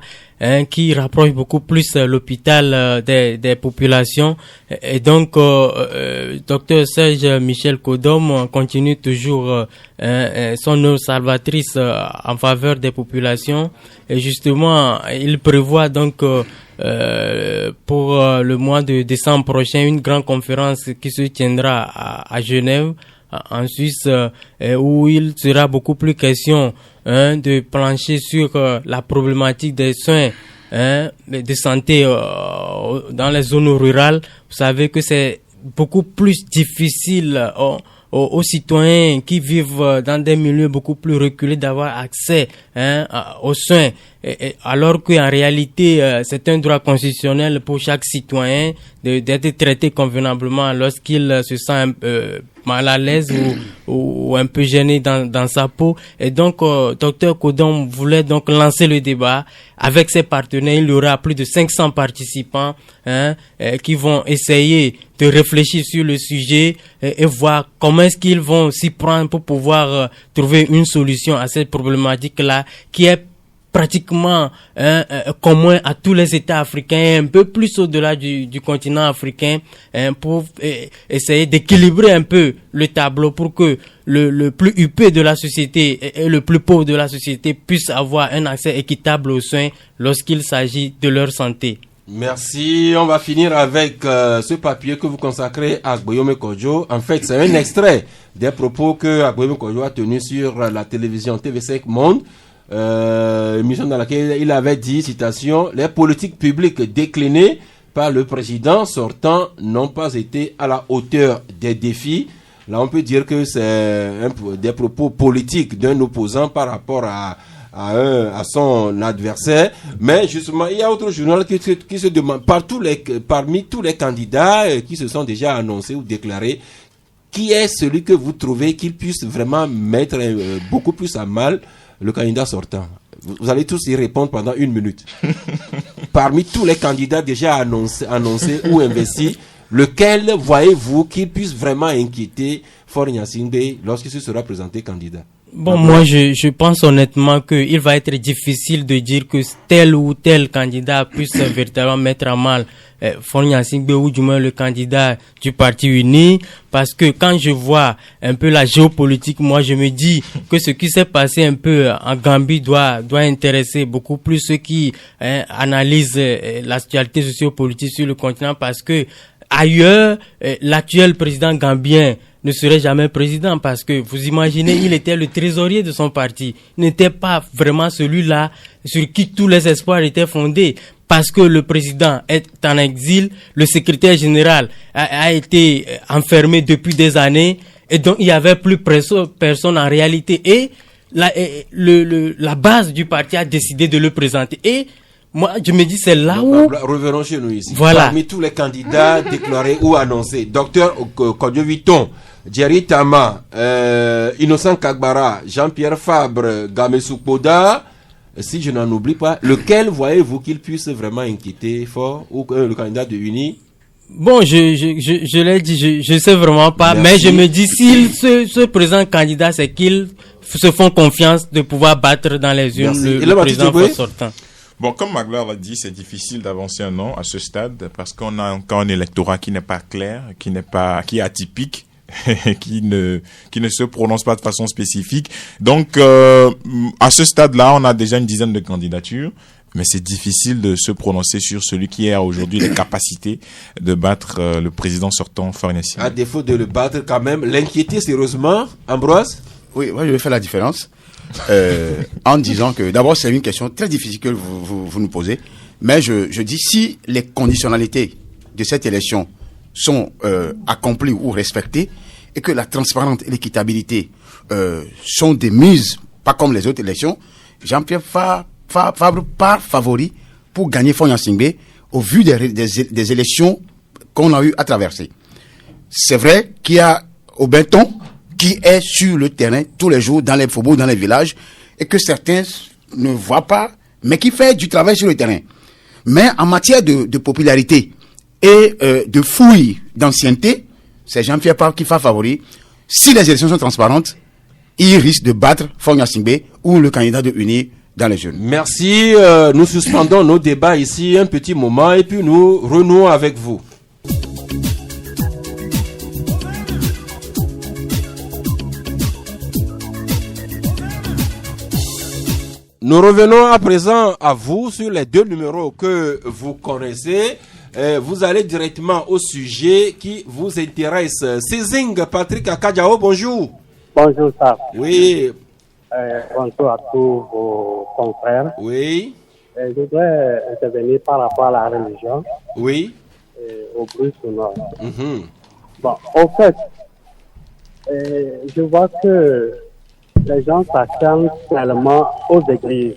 C: qui rapproche beaucoup plus l'hôpital des populations. Et donc, Dr Serge Michel Kodom continue toujours son œuvre salvatrice en faveur des populations. Et justement, il prévoit donc pour le mois de décembre prochain une grande conférence qui se tiendra à Genève, en Suisse, où il sera beaucoup plus question de plancher sur la problématique des soins de santé dans les zones rurales. Vous savez que c'est beaucoup plus difficile aux citoyens qui vivent dans des milieux beaucoup plus reculés d'avoir accès aux soins, alors qu'en réalité c'est un droit constitutionnel pour chaque citoyen d'être traité convenablement lorsqu'il se sent mal à l'aise ou un peu gêné dans sa peau. Et donc Dr Kodon voulait donc lancer le débat avec ses partenaires. Il y aura plus de 500 participants qui vont essayer de réfléchir sur le sujet et voir comment est-ce qu'ils vont s'y prendre pour pouvoir trouver une solution à cette problématique-là qui est pratiquement commun à tous les États africains, un peu plus au-delà du continent africain, pour essayer d'équilibrer un peu le tableau pour que le plus huppé de la société et le plus pauvre de la société puissent avoir un accès équitable aux soins lorsqu'il s'agit de leur santé.
A: Merci. On va finir avec ce papier que vous consacrez à Agboyome Kodjo. En fait, c'est un extrait des propos que Agboyome Kodjo a tenus sur la télévision TV5 Monde. Émission dans laquelle il avait dit, citation, les politiques publiques déclinées par le président sortant n'ont pas été à la hauteur des défis. Là, on peut dire que c'est des propos politiques d'un opposant par rapport à son adversaire. Mais justement, il y a autre journal qui se demande, parmi tous les candidats qui se sont déjà annoncés ou déclarés, qui est celui que vous trouvez qu'il puisse vraiment mettre beaucoup plus à mal le candidat sortant? Vous allez tous y répondre pendant 1 minute. Parmi tous les candidats déjà annoncés ou investis, lequel voyez-vous qu'il puisse vraiment inquiéter Faure Gnassingbé lorsqu'il se sera présenté candidat?
C: Bon, moi, je pense honnêtement qu'il va être difficile de dire que tel ou tel candidat puisse véritablement mettre à mal Faure Gnassingbé ou du moins le candidat du Parti uni, parce que quand je vois un peu la géopolitique, moi je me dis que ce qui s'est passé un peu en Gambie doit intéresser beaucoup plus ceux qui analysent l'actualité sociopolitique sur le continent, parce que ailleurs, l'actuel président gambien ne serait jamais président, parce que vous imaginez, il était le trésorier de son parti. Il n'était pas vraiment celui-là sur qui tous les espoirs étaient fondés, parce que le président est en exil, le secrétaire général a été enfermé depuis des années, et donc il y avait plus personne en réalité, et la base du parti a décidé de le présenter. Et moi, je me dis, c'est là où...
A: Revenons chez nous ici.
C: Voilà.
A: Parmi tous les candidats déclarés ou annoncés, Dr Kodjo Viton, Jerry Tama, Innocent Kagbara, Jean-Pierre Fabre, Gamessou Poda, si je n'en oublie pas, lequel voyez-vous qu'il puisse vraiment inquiéter fort, ou le candidat de Uni?
C: Bon, je l'ai dit, je sais vraiment pas. Merci. Mais je me dis, s'il se présente candidat, c'est qu'ils se font confiance de pouvoir battre dans les urnes le président sortant.
B: Bon, comme Magloire l'a dit, c'est difficile d'avancer un nom à ce stade parce qu'on a encore un électorat qui n'est pas clair, qui est atypique, qui ne se prononce pas de façon spécifique. Donc, à ce stade-là, on a déjà une dizaine de candidatures, mais c'est difficile de se prononcer sur celui qui a aujourd'hui les capacités de battre le président sortant, Faure Gnassingbé.
A: À défaut de le battre quand même, l'inquiéter sérieusement, Ambroise?
D: Oui, moi je vais faire la différence. En disant que d'abord c'est une question très difficile que vous nous posez, mais je dis si les conditionnalités de cette élection sont accomplies ou respectées et que la transparence et l'équitabilité sont des mises, pas comme les autres élections, Jean-Pierre Fabre part favori pour gagner Faure Gnassingbé au vu des élections qu'on a eu à traverser. C'est vrai qu'il y a Aubenton qui est sur le terrain tous les jours dans les faubourgs, dans les villages, et que certains ne voient pas, mais qui fait du travail sur le terrain. Mais en matière de popularité et de fouille d'ancienneté, c'est Jean-Pierre Fabre qui fait favori. Si les élections sont transparentes, il risque de battre Faure Gnassingbé ou le candidat de Uni dans les jeunes.
A: Merci. Nous suspendons nos débats ici un petit moment et puis nous renouons avec vous. Nous revenons à présent à vous sur les 2 numéros que vous connaissez. Vous allez directement au sujet qui vous intéresse. Cézing Patrick Akadjao, bonjour.
F: Bonjour, ça.
A: Oui.
F: Bonjour à tous vos confrères.
A: Oui.
F: Je voudrais intervenir par rapport à la religion.
A: Oui.
F: Au bruit sonore.
A: Mm-hmm.
F: Bon, au fait, je vois que les gens s'acharnent tellement aux églises.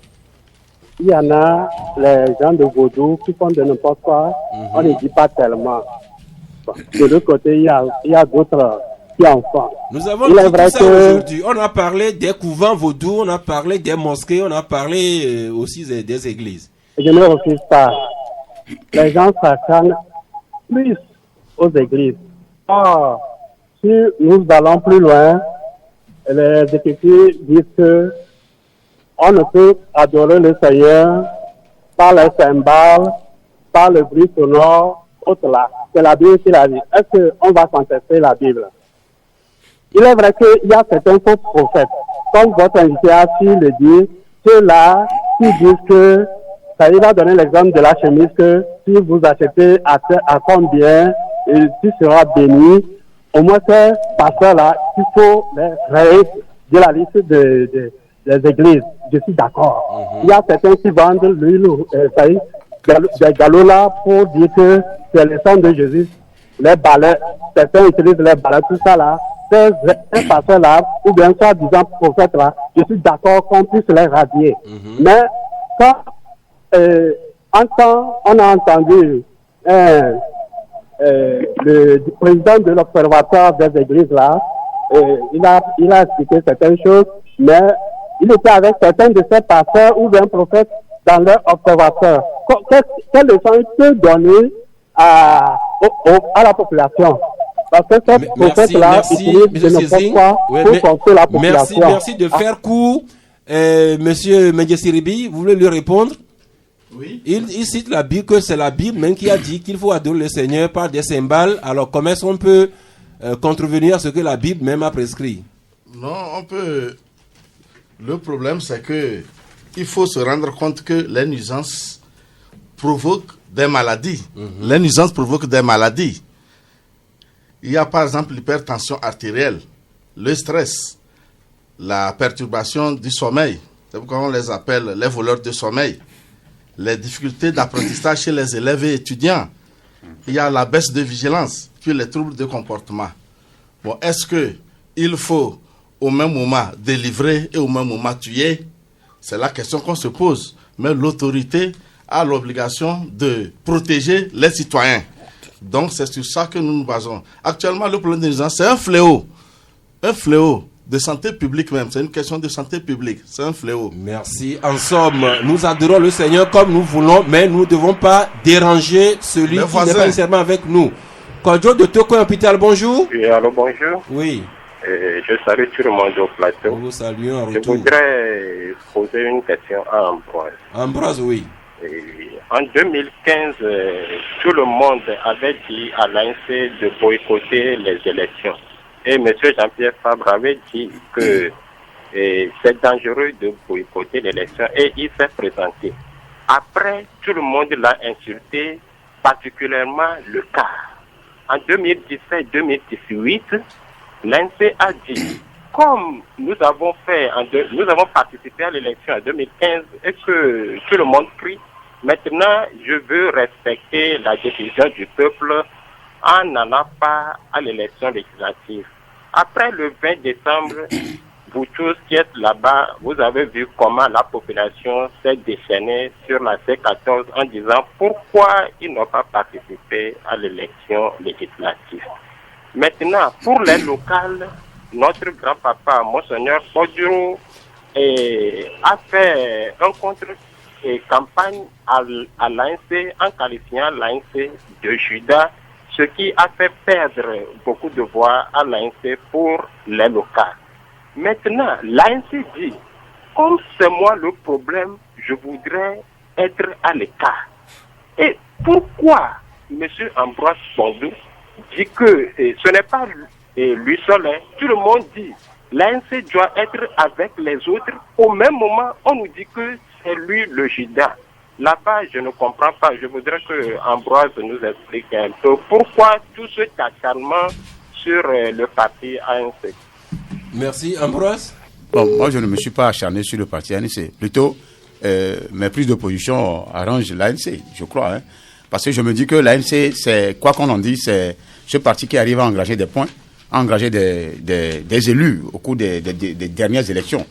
F: Il y en a les gens de Vaudou qui font de n'importe quoi, on ne dit pas tellement. Bon, de l'autre côté, il y a d'autres qui en font.
A: Nous avons dit tout ça aujourd'hui. On a parlé des couvents vaudous, on a parlé des mosquées, on a parlé aussi des églises.
F: Je ne refuse pas. Les gens s'acharnent plus aux églises. Or, si nous allons plus loin, les Écritures disent que on ne peut adorer le Seigneur par les cymbales, par le bruit sonore, autre là. C'est la Bible qui l'a dit. Est-ce qu'on va contester la Bible? Il est vrai qu'il y a certains faux prophètes, comme votre invité a su le dire, ceux-là qui disent que, ça il va donner l'exemple de la chemise, que si vous achetez à combien, tu seras béni. Au moins, ces pasteurs-là, il faut les rayer de la liste des églises. Je suis d'accord. Il y a certains qui vendent l'huile, des galops là, pour dire que c'est le sang de Jésus. Les balais, certains utilisent les balais, tout ça là. Ces pasteurs-là, ou bien ça, disant prophètes-là, je suis d'accord qu'on puisse les radier. Mais quand on a entendu le président de l'Observatoire des églises là, il a expliqué certaines choses, mais il était avec certains de ses pasteurs ou bien prophètes dans leur observateur. Quelle leçon il peut donner à la population? Parce que ces prophètes-là utilisent de n'importe quoi pour contrôler la population.
A: Merci de faire court. Monsieur Mendiessiribi, vous voulez lui répondre? Oui. Il cite la Bible, que c'est la Bible même qui a dit qu'il faut adorer le Seigneur par des cymbales. Alors comment est-ce qu'on peut contrevenir à ce que la Bible même a prescrit?
E: Non, on peut. Le problème, c'est que il faut se rendre compte que les nuisances provoquent des maladies. Les nuisances provoquent des maladies. Il y a par exemple l'hypertension artérielle, le stress, la perturbation du sommeil. C'est pourquoi on les appelle les voleurs de sommeil. Les difficultés d'apprentissage chez les élèves et étudiants. Il y a la baisse de vigilance, puis les troubles de comportement. Bon, est-ce qu'il faut au même moment délivrer et au même moment tuer? C'est la question qu'on se pose. Mais l'autorité a l'obligation de protéger les citoyens. Donc c'est sur ça que nous nous basons. Actuellement, le problème des nuisances, c'est un fléau. Un fléau de santé publique même. C'est une question de santé publique. C'est un fléau.
A: Merci. En somme, nous adorons le Seigneur comme nous voulons, mais nous ne devons pas déranger celui qui n'est pas nécessairement avec nous. Kodjo de Toko Hôpital, bonjour.
G: Oui, allô, bonjour.
A: Oui.
G: Je salue tout le monde au plateau.
A: Nous saluons en
G: retour. Je voudrais poser une question à Ambroise.
A: Ambroise, oui.
G: En 2015, tout le monde avait dit à l'ANC de boycotter les élections. Et M. Jean-Pierre Fabre avait dit que c'est dangereux de boycotter l'élection et il s'est présenté. Après, tout le monde l'a insulté, particulièrement le cas. En 2017-2018, l'ANC a dit, comme nous avons participé à l'élection en 2015 et que tout le monde crie, maintenant je veux respecter la décision du peuple en n'allant pas à l'élection législative. Après le 20 décembre, vous tous qui êtes là-bas, vous avez vu comment la population s'est déchaînée sur la C14 en disant pourquoi ils n'ont pas participé à l'élection législative. Maintenant, pour les locales, notre grand-papa, Monseigneur Boduro, a fait un contre-campagne à l'ANC en qualifiant l'ANC de Judas, ce qui a fait perdre beaucoup de voix à l'ANC pour les locales. Maintenant, l'ANC dit, comme c'est moi le problème, je voudrais être à l'écart. Et pourquoi M. Ambroise Bondou dit que ce n'est pas lui seul, tout le monde dit l'ANC doit être avec les autres. Au même moment, on nous dit que c'est lui le Judas. Là-bas, je ne comprends pas. Je voudrais que Ambroise nous explique un peu pourquoi tout ce acharnement sur le parti ANC.
A: Merci. Ambroise?
D: Bon, moi, je ne me suis pas acharné sur le parti ANC. Plutôt, mes prises de position arrangent l'ANC, je crois. Parce que je me dis que l'ANC, c'est, quoi qu'on en dise, c'est ce parti qui arrive à engager des points a engagé des élus au cours des dernières élections.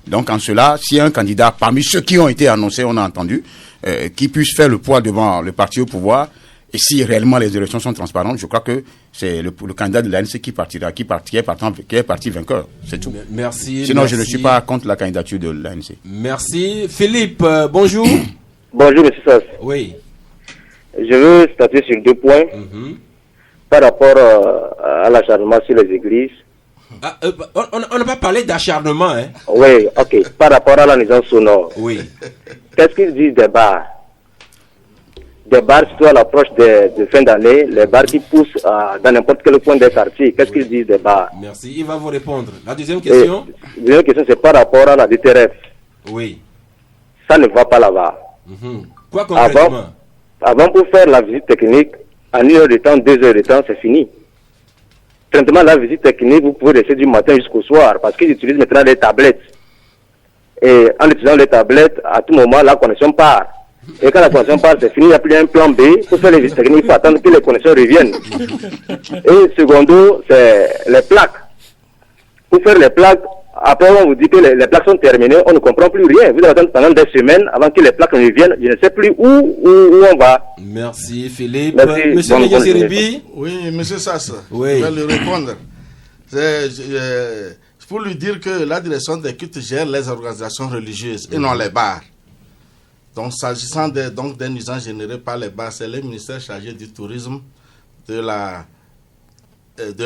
D: Donc en cela, s'il y a un candidat parmi ceux qui ont été annoncés, on a entendu, qui puisse faire le poids devant le parti au pouvoir, et si réellement les élections sont transparentes, je crois que c'est le candidat de l'ANC qui est parti vainqueur. C'est tout.
A: Merci.
D: Sinon,
A: merci.
D: je ne suis pas contre la candidature de l'ANC.
A: Merci. Philippe, bonjour.
H: Bonjour, M. Sass.
A: Oui.
H: Je veux statuer sur 2 points par rapport à l'acharnement sur les églises.
A: Ah, on n'a pas parlé d'acharnement, hein?
H: Oui, ok. Par rapport à la nuisance sonore.
A: Oui.
H: Qu'est-ce qu'ils disent des bars? Des bars, surtout à l'approche de fin d'année, les bars qui poussent dans n'importe quel point des quartiers. Qu'est-ce qu'ils disent des bars?
A: Merci. Il va vous répondre. La deuxième question?
H: La deuxième question, c'est par rapport à la DTRF.
A: Oui.
H: Ça ne va pas là-bas.
A: Quoi concrètement?
H: Avant, pour faire la visite technique, en 1 heure de temps, 2 heures de temps, c'est fini. Traitement, la visite technique, vous pouvez rester du matin jusqu'au soir parce qu'ils utilisent maintenant les tablettes. Et en utilisant les tablettes, à tout moment, la connexion part. Et quand la connexion part, c'est fini, il n'y a plus un plan B. Pour faire les visites techniques, il faut attendre que les connexions reviennent. Et secondo, c'est les plaques. Pour faire les plaques, après on vous dit que les plaques sont terminées, on ne comprend plus rien. Vous allez attendre pendant des semaines avant que les plaques reviennent. Je ne sais plus où on va.
A: Merci Philippe.
H: Merci.
A: Monsieur Médiasiribi.
E: Oui, monsieur Sass,
A: Oui.
E: je vais lui répondre. Pour lui dire que la direction des cultes gère les organisations religieuses et non les bars. Donc, s'agissant des nuisances générées par les bars, c'est le ministère chargé du tourisme, de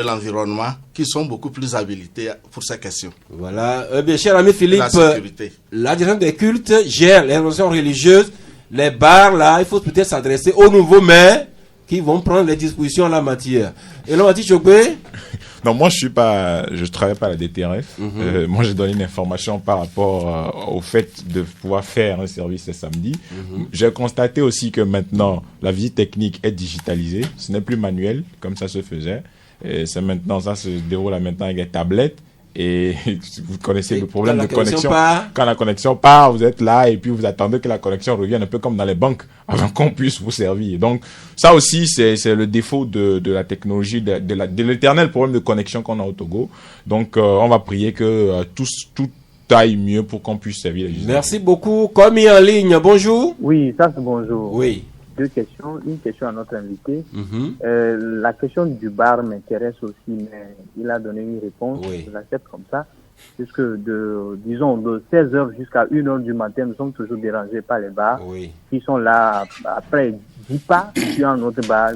E: l'environnement, qui sont beaucoup plus habilités pour ces questions.
A: Voilà. Bien, cher ami Philippe,
E: La
A: direction des cultes gère les organisations religieuses. Les bars, là, il faut peut-être s'adresser aux nouveaux maires qui vont prendre les dispositions en la matière. Et là, Mati Chokwe?
B: Non, moi je travaille pas à la DTRF. Moi j'ai donné une information par rapport au fait de pouvoir faire un service ce samedi. J'ai constaté aussi que maintenant la visite technique est digitalisée. Ce n'est plus manuel comme ça se faisait. Et c'est maintenant, ça se déroule maintenant avec des tablettes. Et vous connaissez le problème de connexion. Quand la connexion part, vous êtes là et puis vous attendez que la connexion revienne, un peu comme dans les banques, avant qu'on puisse vous servir. Donc, ça aussi, c'est le défaut de la technologie, de l'éternel problème de connexion qu'on a au Togo. Donc, on va prier que tout aille mieux pour qu'on puisse servir les usagers.
A: Merci beaucoup. Commis en ligne, bonjour.
F: Oui, ça c'est bonjour.
A: Oui.
F: 2 questions. Une question à notre invité. La question du bar m'intéresse aussi, mais il a donné une réponse.
A: Oui.
F: Je l'accepte comme ça. Puisque disons, de 16h jusqu'à 1h du matin, nous sommes toujours dérangés par les bars.
A: Oui.
F: Qui sont là, après 10 pas, sur un autre bar,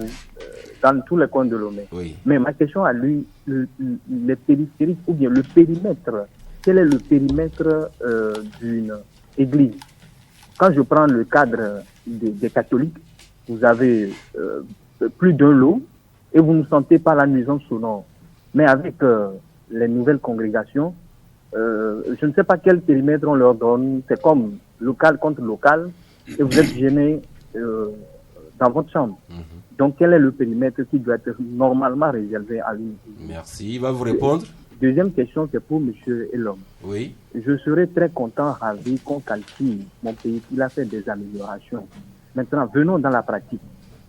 F: dans tous les coins de Lomé.
A: Oui.
F: Mais ma question à lui, les périphériques, ou bien le périmètre, quel est le périmètre d'une église? Quand je prends le cadre des catholiques, vous avez plus d'un lot et vous ne sentez pas la nuisance sonore. Mais avec les nouvelles congrégations, je ne sais pas quel périmètre on leur donne. C'est comme local contre local et vous êtes gêné dans votre chambre. Donc quel est le périmètre qui doit être normalement réservé à l'unité?
A: Merci. Il va vous répondre.
F: Deuxième question, c'est pour M. Elom.
A: Oui.
F: Je serais très content, ravi, qu'on calcule mon pays. Il a fait des améliorations. Maintenant, venons dans la pratique.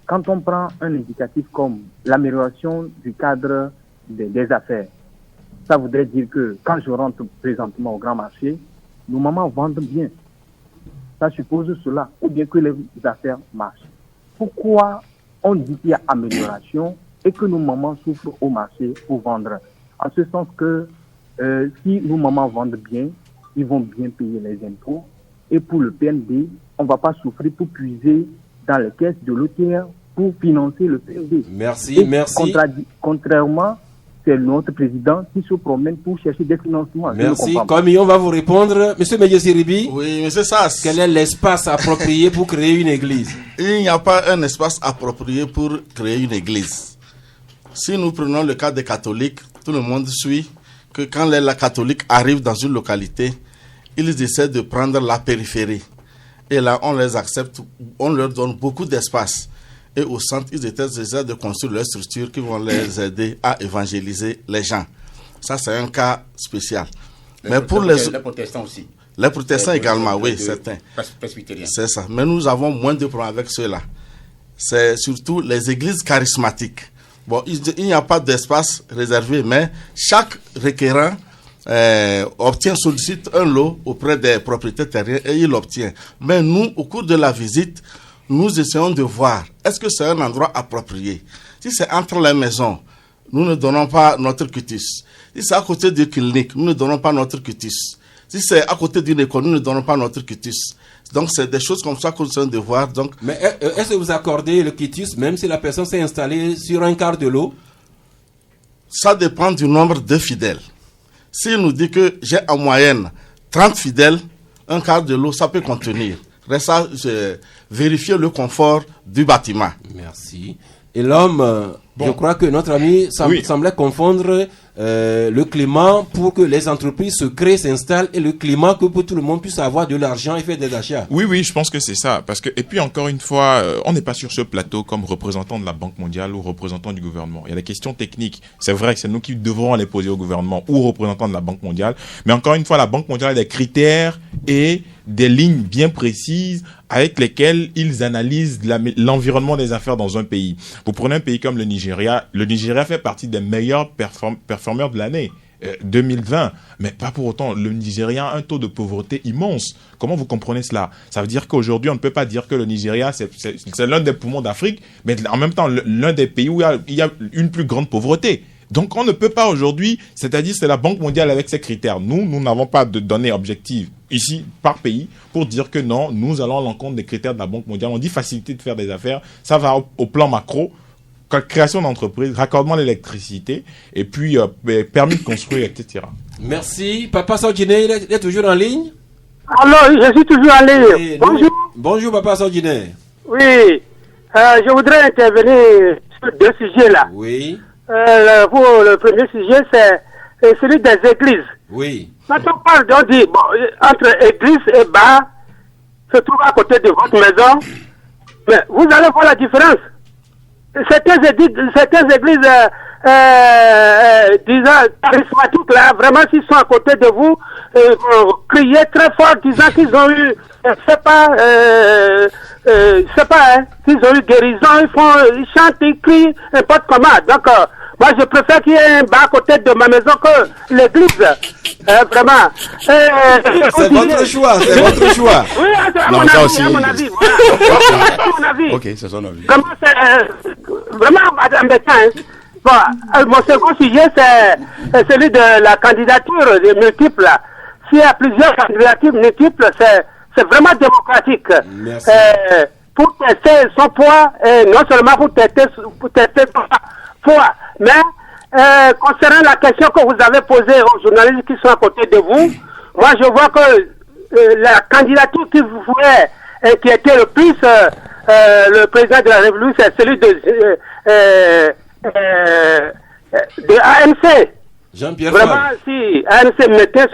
F: Quand on prend un indicatif comme l'amélioration du cadre des affaires, ça voudrait dire que quand je rentre présentement au grand marché, nos mamans vendent bien. Ça suppose cela, ou bien que les affaires marchent. Pourquoi on dit qu'il y a amélioration et que nos mamans souffrent au marché pour vendre? En ce sens que si nos mamans vendent bien, ils vont bien payer les impôts. Et pour le PNB, on ne va pas souffrir pour puiser dans les caisses de l'OTR pour financer le PNB.
A: Merci,
F: et
A: merci.
F: Contrairement, c'est notre président qui se promène pour chercher des financements.
A: Merci. Comme on va vous répondre, Monsieur Médiasiribi.
E: Oui, Monsieur Sass.
A: Quel est l'espace approprié pour créer une église?
E: Il n'y a pas un espace approprié pour créer une église. Si nous prenons le cas des catholiques, tout le monde suit que quand les catholiques arrivent dans une localité, ils essaient de prendre la périphérie. Et là, on les accepte, on leur donne beaucoup d'espace. Et au centre, ils essaient de construire leurs structures qui vont les aider à évangéliser les gens. Ça, c'est un cas spécial.
D: Mais pour les protestants aussi.
E: Les protestants également, oui, certains.
D: Presbytériens.
E: C'est ça. Mais nous avons moins de problèmes avec ceux-là. C'est surtout les églises charismatiques. Bon, il n'y a pas d'espace réservé, mais chaque requérant sollicite un lot auprès des propriétaires terriens et il l'obtient. Mais nous, au cours de la visite, nous essayons de voir, est-ce que c'est un endroit approprié? Si c'est entre les maisons, nous ne donnons pas notre quitus. Si c'est à côté d'une clinique, nous ne donnons pas notre quitus. Si c'est à côté d'une école, nous ne donnons pas notre quitus. Donc, c'est des choses comme ça qu'on essaie de voir. Donc,
A: mais est-ce que vous accordez le quitus même si la personne s'est installée sur un quart de l'eau?
E: Ça dépend du nombre de fidèles. S'il nous dit que j'ai en moyenne 30 fidèles, un quart de l'eau, ça peut contenir. Reste à vérifier le confort du bâtiment.
A: Merci. Et l'homme, je crois que notre ami semblait confondre le climat pour que les entreprises se créent, s'installent, et le climat que tout le monde puisse avoir de l'argent et faire des achats.
B: Oui, je pense que c'est ça. Parce que, et puis encore une fois, on n'est pas sur ce plateau comme représentant de la Banque mondiale ou représentant du gouvernement. Il y a des questions techniques. C'est vrai que c'est nous qui devrons les poser au gouvernement ou aux représentants de la Banque mondiale. Mais encore une fois, la Banque mondiale a des critères et des lignes bien précises avec lesquelles ils analysent l'environnement des affaires dans un pays. Vous prenez un pays comme le Nigeria. Le Nigeria fait partie des meilleurs performeurs de l'année 2020. Mais pas pour autant, le Nigeria a un taux de pauvreté immense. Comment vous comprenez cela? Ça veut dire qu'aujourd'hui, on ne peut pas dire que le Nigeria, c'est l'un des poumons d'Afrique, mais en même temps, l'un des pays où il y a une plus grande pauvreté. Donc, on ne peut pas aujourd'hui, c'est-à-dire c'est la Banque mondiale avec ses critères. Nous n'avons pas de données objectives ici par pays pour dire que non, nous allons à l'encontre des critères de la Banque mondiale. On dit facilité de faire des affaires, ça va au plan macro, création d'entreprise, raccordement d'électricité et puis permis de construire, etc.
A: Merci. Papa Sandjiné, il est toujours en ligne?
I: Alors, je suis toujours en ligne. Bonjour.
A: Bonjour, Papa Sandjiné.
I: Oui, je voudrais intervenir sur deux sujets là.
A: Oui.
I: Pour le premier sujet, c'est celui des églises.
A: Oui.
I: Quand on parle, on dit, entre église et bar, se trouve à côté de votre maison, mais vous allez voir la différence. Certaines églises, disons, charismatiques là, vraiment, s'ils sont à côté de vous, vont crier très fort, disant qu'ils ont eu, s'ils ont eu guérison, ils chantent, ils crient, n'importe comment. Donc, moi, je préfère qu'il y ait un bar à côté de ma maison que l'église. Vraiment.
A: C'est votre choix, c'est votre choix.
I: Oui, à mon avis. À mon avis.
D: Ok, c'est son avis.
I: Vraiment, c'est vraiment embêtant. Bon, mon second sujet, c'est celui de la candidature multiple. S'il y a plusieurs candidatures multiples, c'est vraiment démocratique.
A: Merci.
I: Pour tester son poids, et non seulement pour tester son poids, mais concernant la question que vous avez posée aux journalistes qui sont à côté de vous, moi je vois que la candidature qui vous voulait, qui était le plus le président de la République, c'est celui de ANC.
A: Jean-Pierre
I: Vraiment,
A: Fabre.
I: si ANC mettait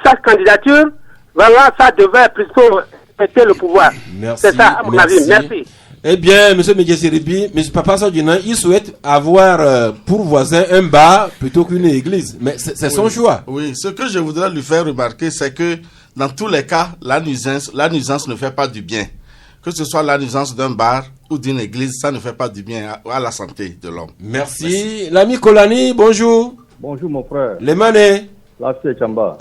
I: sa candidature, vraiment ça devait plutôt mettre le pouvoir.
A: Merci.
I: C'est ça, à mon avis. Merci.
A: Eh bien, M. Medjesseribi, M. Papa Sandjiné, il souhaite avoir pour voisin un bar plutôt qu'une église. Mais c'est son choix.
E: Oui, ce que je voudrais lui faire remarquer, c'est que dans tous les cas, la nuisance ne fait pas du bien. Que ce soit la nuisance d'un bar ou d'une église, ça ne fait pas du bien à la santé de l'homme.
A: Merci. L'ami Kolani, bonjour.
F: Bonjour mon frère.
A: Les manets.
F: Là, c'est Chamba.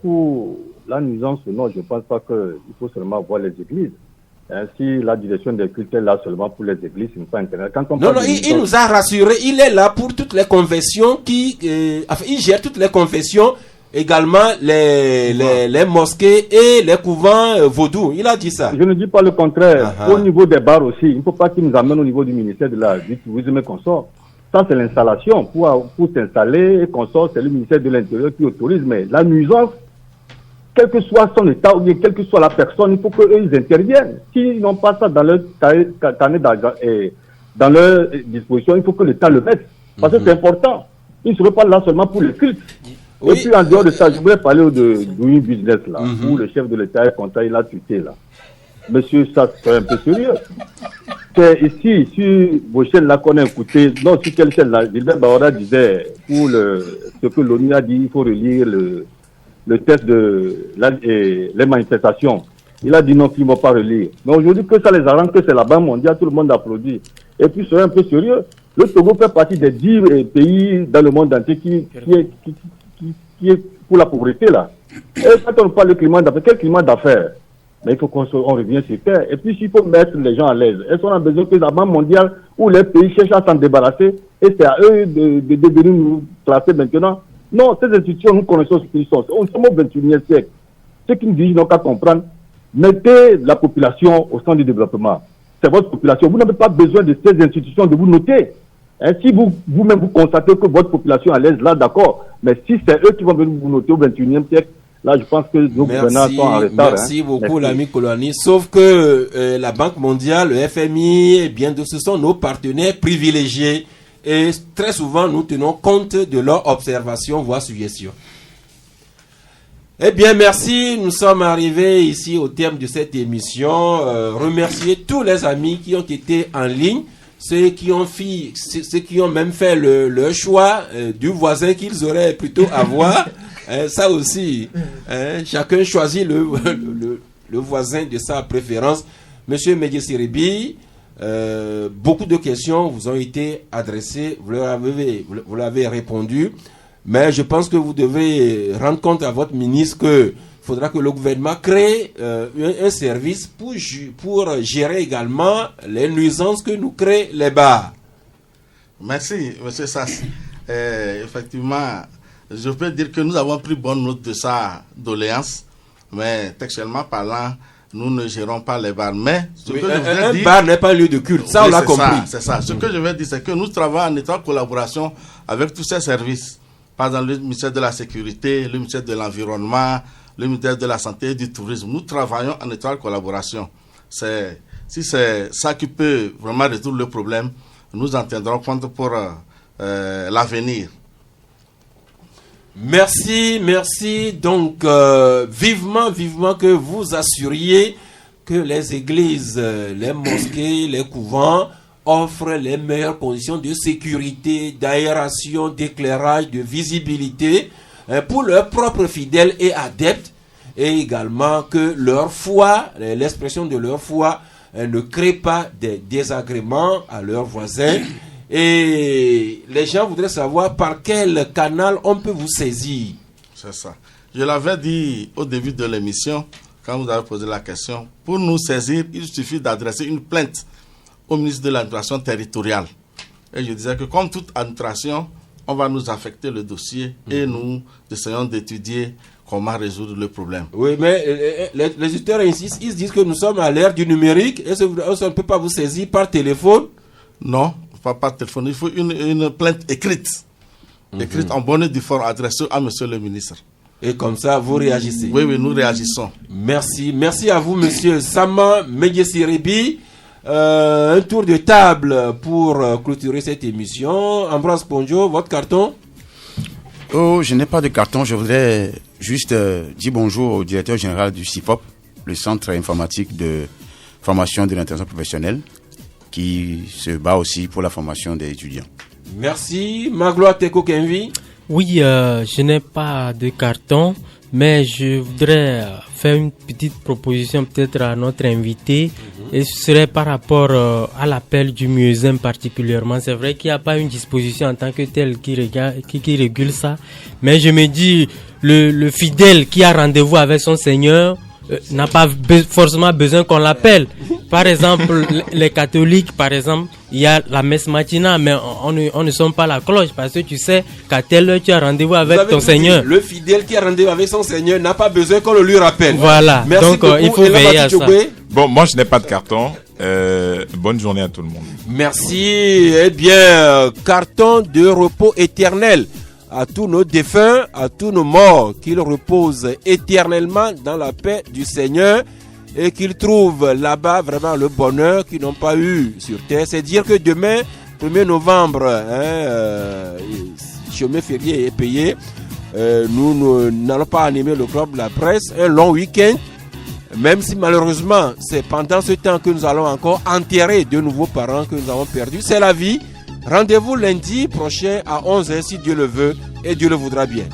J: Pour la nuisance, non, je ne pense pas qu'il faut seulement voir les églises. Si la direction des cultes est là seulement pour les églises, ce n'est pas intéressant.
A: Non, il nous a rassuré. Il est là pour toutes les confessions il gère toutes les confessions, également les mosquées et les couvents vaudous. Il a dit ça.
J: Je ne dis pas le contraire. Au niveau des bars aussi, il ne faut pas qu'ils nous amènent au niveau du ministère du tourisme et consorts. Ça, c'est l'installation. Pour s'installer et consorts, c'est le ministère de l'Intérieur qui autorise. Mais la nuisance, quel que soit son état ou bien quelle que soit la personne, il faut qu'eux ils interviennent. S'ils n'ont pas ça dans leur carnet d'argent et dans leur disposition, il faut que l'État le mette. Parce que c'est important. Ils ne seraient pas là seulement pour le culte. Oui. Et puis en dehors de ça, je voulais parler de Doing Business là, où le chef de l'État est content, il a tweeté là. Monsieur, ça c'est un peu sérieux. C'est ici, si vos chaînes là qu'on a écouté, non, si quelle chaîne là, Gilbert Bahora disait, pour ce que l'ONU a dit, il faut relire le test de les manifestations. Il a dit non, qu'ils ne vont pas relire. Mais aujourd'hui, que ça les arrange, que c'est la Banque mondiale, tout le monde applaudit. Et puis, soyez un peu sérieux. Le Togo fait partie des 10 pays dans le monde entier qui est pour la pauvreté, là. Et quand on parle de climat d'affaires, quel climat d'affaires? Mais il faut qu'on revienne sur terre. Et puis, s'il faut mettre les gens à l'aise, est-ce qu'on a besoin que la Banque mondiale, où les pays cherchent à s'en débarrasser, et c'est à eux de devenir nous classer maintenant? Non, ces institutions, nous connaissons ce qu'ils sont. On sommes au 21e siècle. Ce qui nous disent, donc, à comprendre, mettez la population au centre du développement. C'est votre population. Vous n'avez pas besoin de ces institutions de vous noter. Hein, si vous-même vous constatez que votre population est à l'aise, là, d'accord. Mais si c'est eux qui vont venir vous noter au 21e siècle, là, je pense que nos gouvernants sont en retard.
A: Merci beaucoup, l'ami Kolani. Sauf que la Banque mondiale, le FMI, et bien d'autres, ce sont nos partenaires privilégiés. Et très souvent, nous tenons compte de leurs observations, voire suggestions. Eh bien, merci. Nous sommes arrivés ici au terme de cette émission. Remercier tous les amis qui ont été en ligne, ceux qui ont même fait le choix du voisin qu'ils auraient plutôt à voir. Ça aussi, chacun choisit le voisin de sa préférence. Monsieur Médié-Siribi, beaucoup de questions vous ont été adressées, vous l'avez répondu, mais je pense que vous devez rendre compte à votre ministre qu'il faudra que le gouvernement crée un service pour gérer également les nuisances que nous créent les bars.
E: Merci, monsieur Sass. Effectivement, je peux dire que nous avons pris bonne note de sa doléance, mais textuellement parlant, nous ne gérons pas les bars. Mais ce que je voudrais dire,
A: bar n'est pas un lieu de culte, ça on l'a compris.
E: C'est ça. Ce que je veux dire, c'est que nous travaillons en étroite collaboration avec tous ces services. Par exemple, le ministère de la Sécurité, le ministère de l'Environnement, le ministère de la Santé et du Tourisme. Nous travaillons en étroite collaboration. Si c'est ça qui peut vraiment résoudre le problème, nous en tiendrons compte pour l'avenir.
A: Merci. Donc, vivement que vous assuriez que les églises, les mosquées, les couvents offrent les meilleures conditions de sécurité, d'aération, d'éclairage, de visibilité pour leurs propres fidèles et adeptes, et également que leur foi, l'expression de leur foi, ne crée pas des désagréments à leurs voisins. Et les gens voudraient savoir par quel canal on peut vous saisir.
E: C'est ça. Je l'avais dit au début de l'émission, quand vous avez posé la question. Pour nous saisir, il suffit d'adresser une plainte au ministre de l'administration territoriale. Et je disais que comme toute administration, on va nous affecter le dossier et nous essayons d'étudier comment résoudre le problème.
A: Oui, mais les auditeurs insistent, ils disent que nous sommes à l'ère du numérique. Est-ce qu'on ne peut pas vous saisir par téléphone?
E: Non. Pas par téléphone, il faut une plainte écrite. Écrite en bonne et due forme, adressée à monsieur le ministre.
A: Et comme ça, vous réagissez?
E: Oui, nous réagissons.
A: Merci à vous, monsieur Sama Médié-Siribi. Un tour de table pour clôturer cette émission. Ambroise Ponjo, votre carton?
D: Oh, je n'ai pas de carton. Je voudrais juste dire bonjour au directeur général du CIFOP, le Centre informatique de formation de l'intervention professionnelle, qui se bat aussi pour la formation des étudiants.
A: Merci. Magloire Teko Kenvi.
C: Oui, je n'ai pas de carton, mais je voudrais faire une petite proposition peut-être à notre invité. Et ce serait par rapport à l'appel du muezzin particulièrement. C'est vrai qu'il n'y a pas une disposition en tant que telle qui régule ça. Mais je me dis, le fidèle qui a rendez-vous avec son Seigneur n'a pas forcément besoin qu'on l'appelle. Par exemple, les catholiques, par exemple, il y a la messe matinale, mais on ne sonne pas la cloche parce que tu sais qu'à telle heure tu as rendez-vous avec ton Seigneur.
A: Le fidèle qui a rendez-vous avec son Seigneur n'a pas besoin qu'on le lui rappelle.
C: Voilà.
A: Merci
C: donc
A: beaucoup.
C: Il faut veiller à ça.
B: Bon, moi je n'ai pas de carton. Bonne journée à tout le monde.
A: Merci. Eh bien, carton de repos éternel à tous nos défunts, à tous nos morts, qu'ils reposent éternellement dans la paix du Seigneur et qu'ils trouvent là-bas vraiment le bonheur qu'ils n'ont pas eu sur terre. C'est dire que demain, 1er novembre, chemin férié est payé. Nous n'allons pas animer le club de la presse, un long week-end, même si malheureusement, c'est pendant ce temps que nous allons encore enterrer de nouveaux parents que nous avons perdus. C'est la vie. Rendez-vous lundi prochain à 11h si Dieu le veut et Dieu le voudra bien.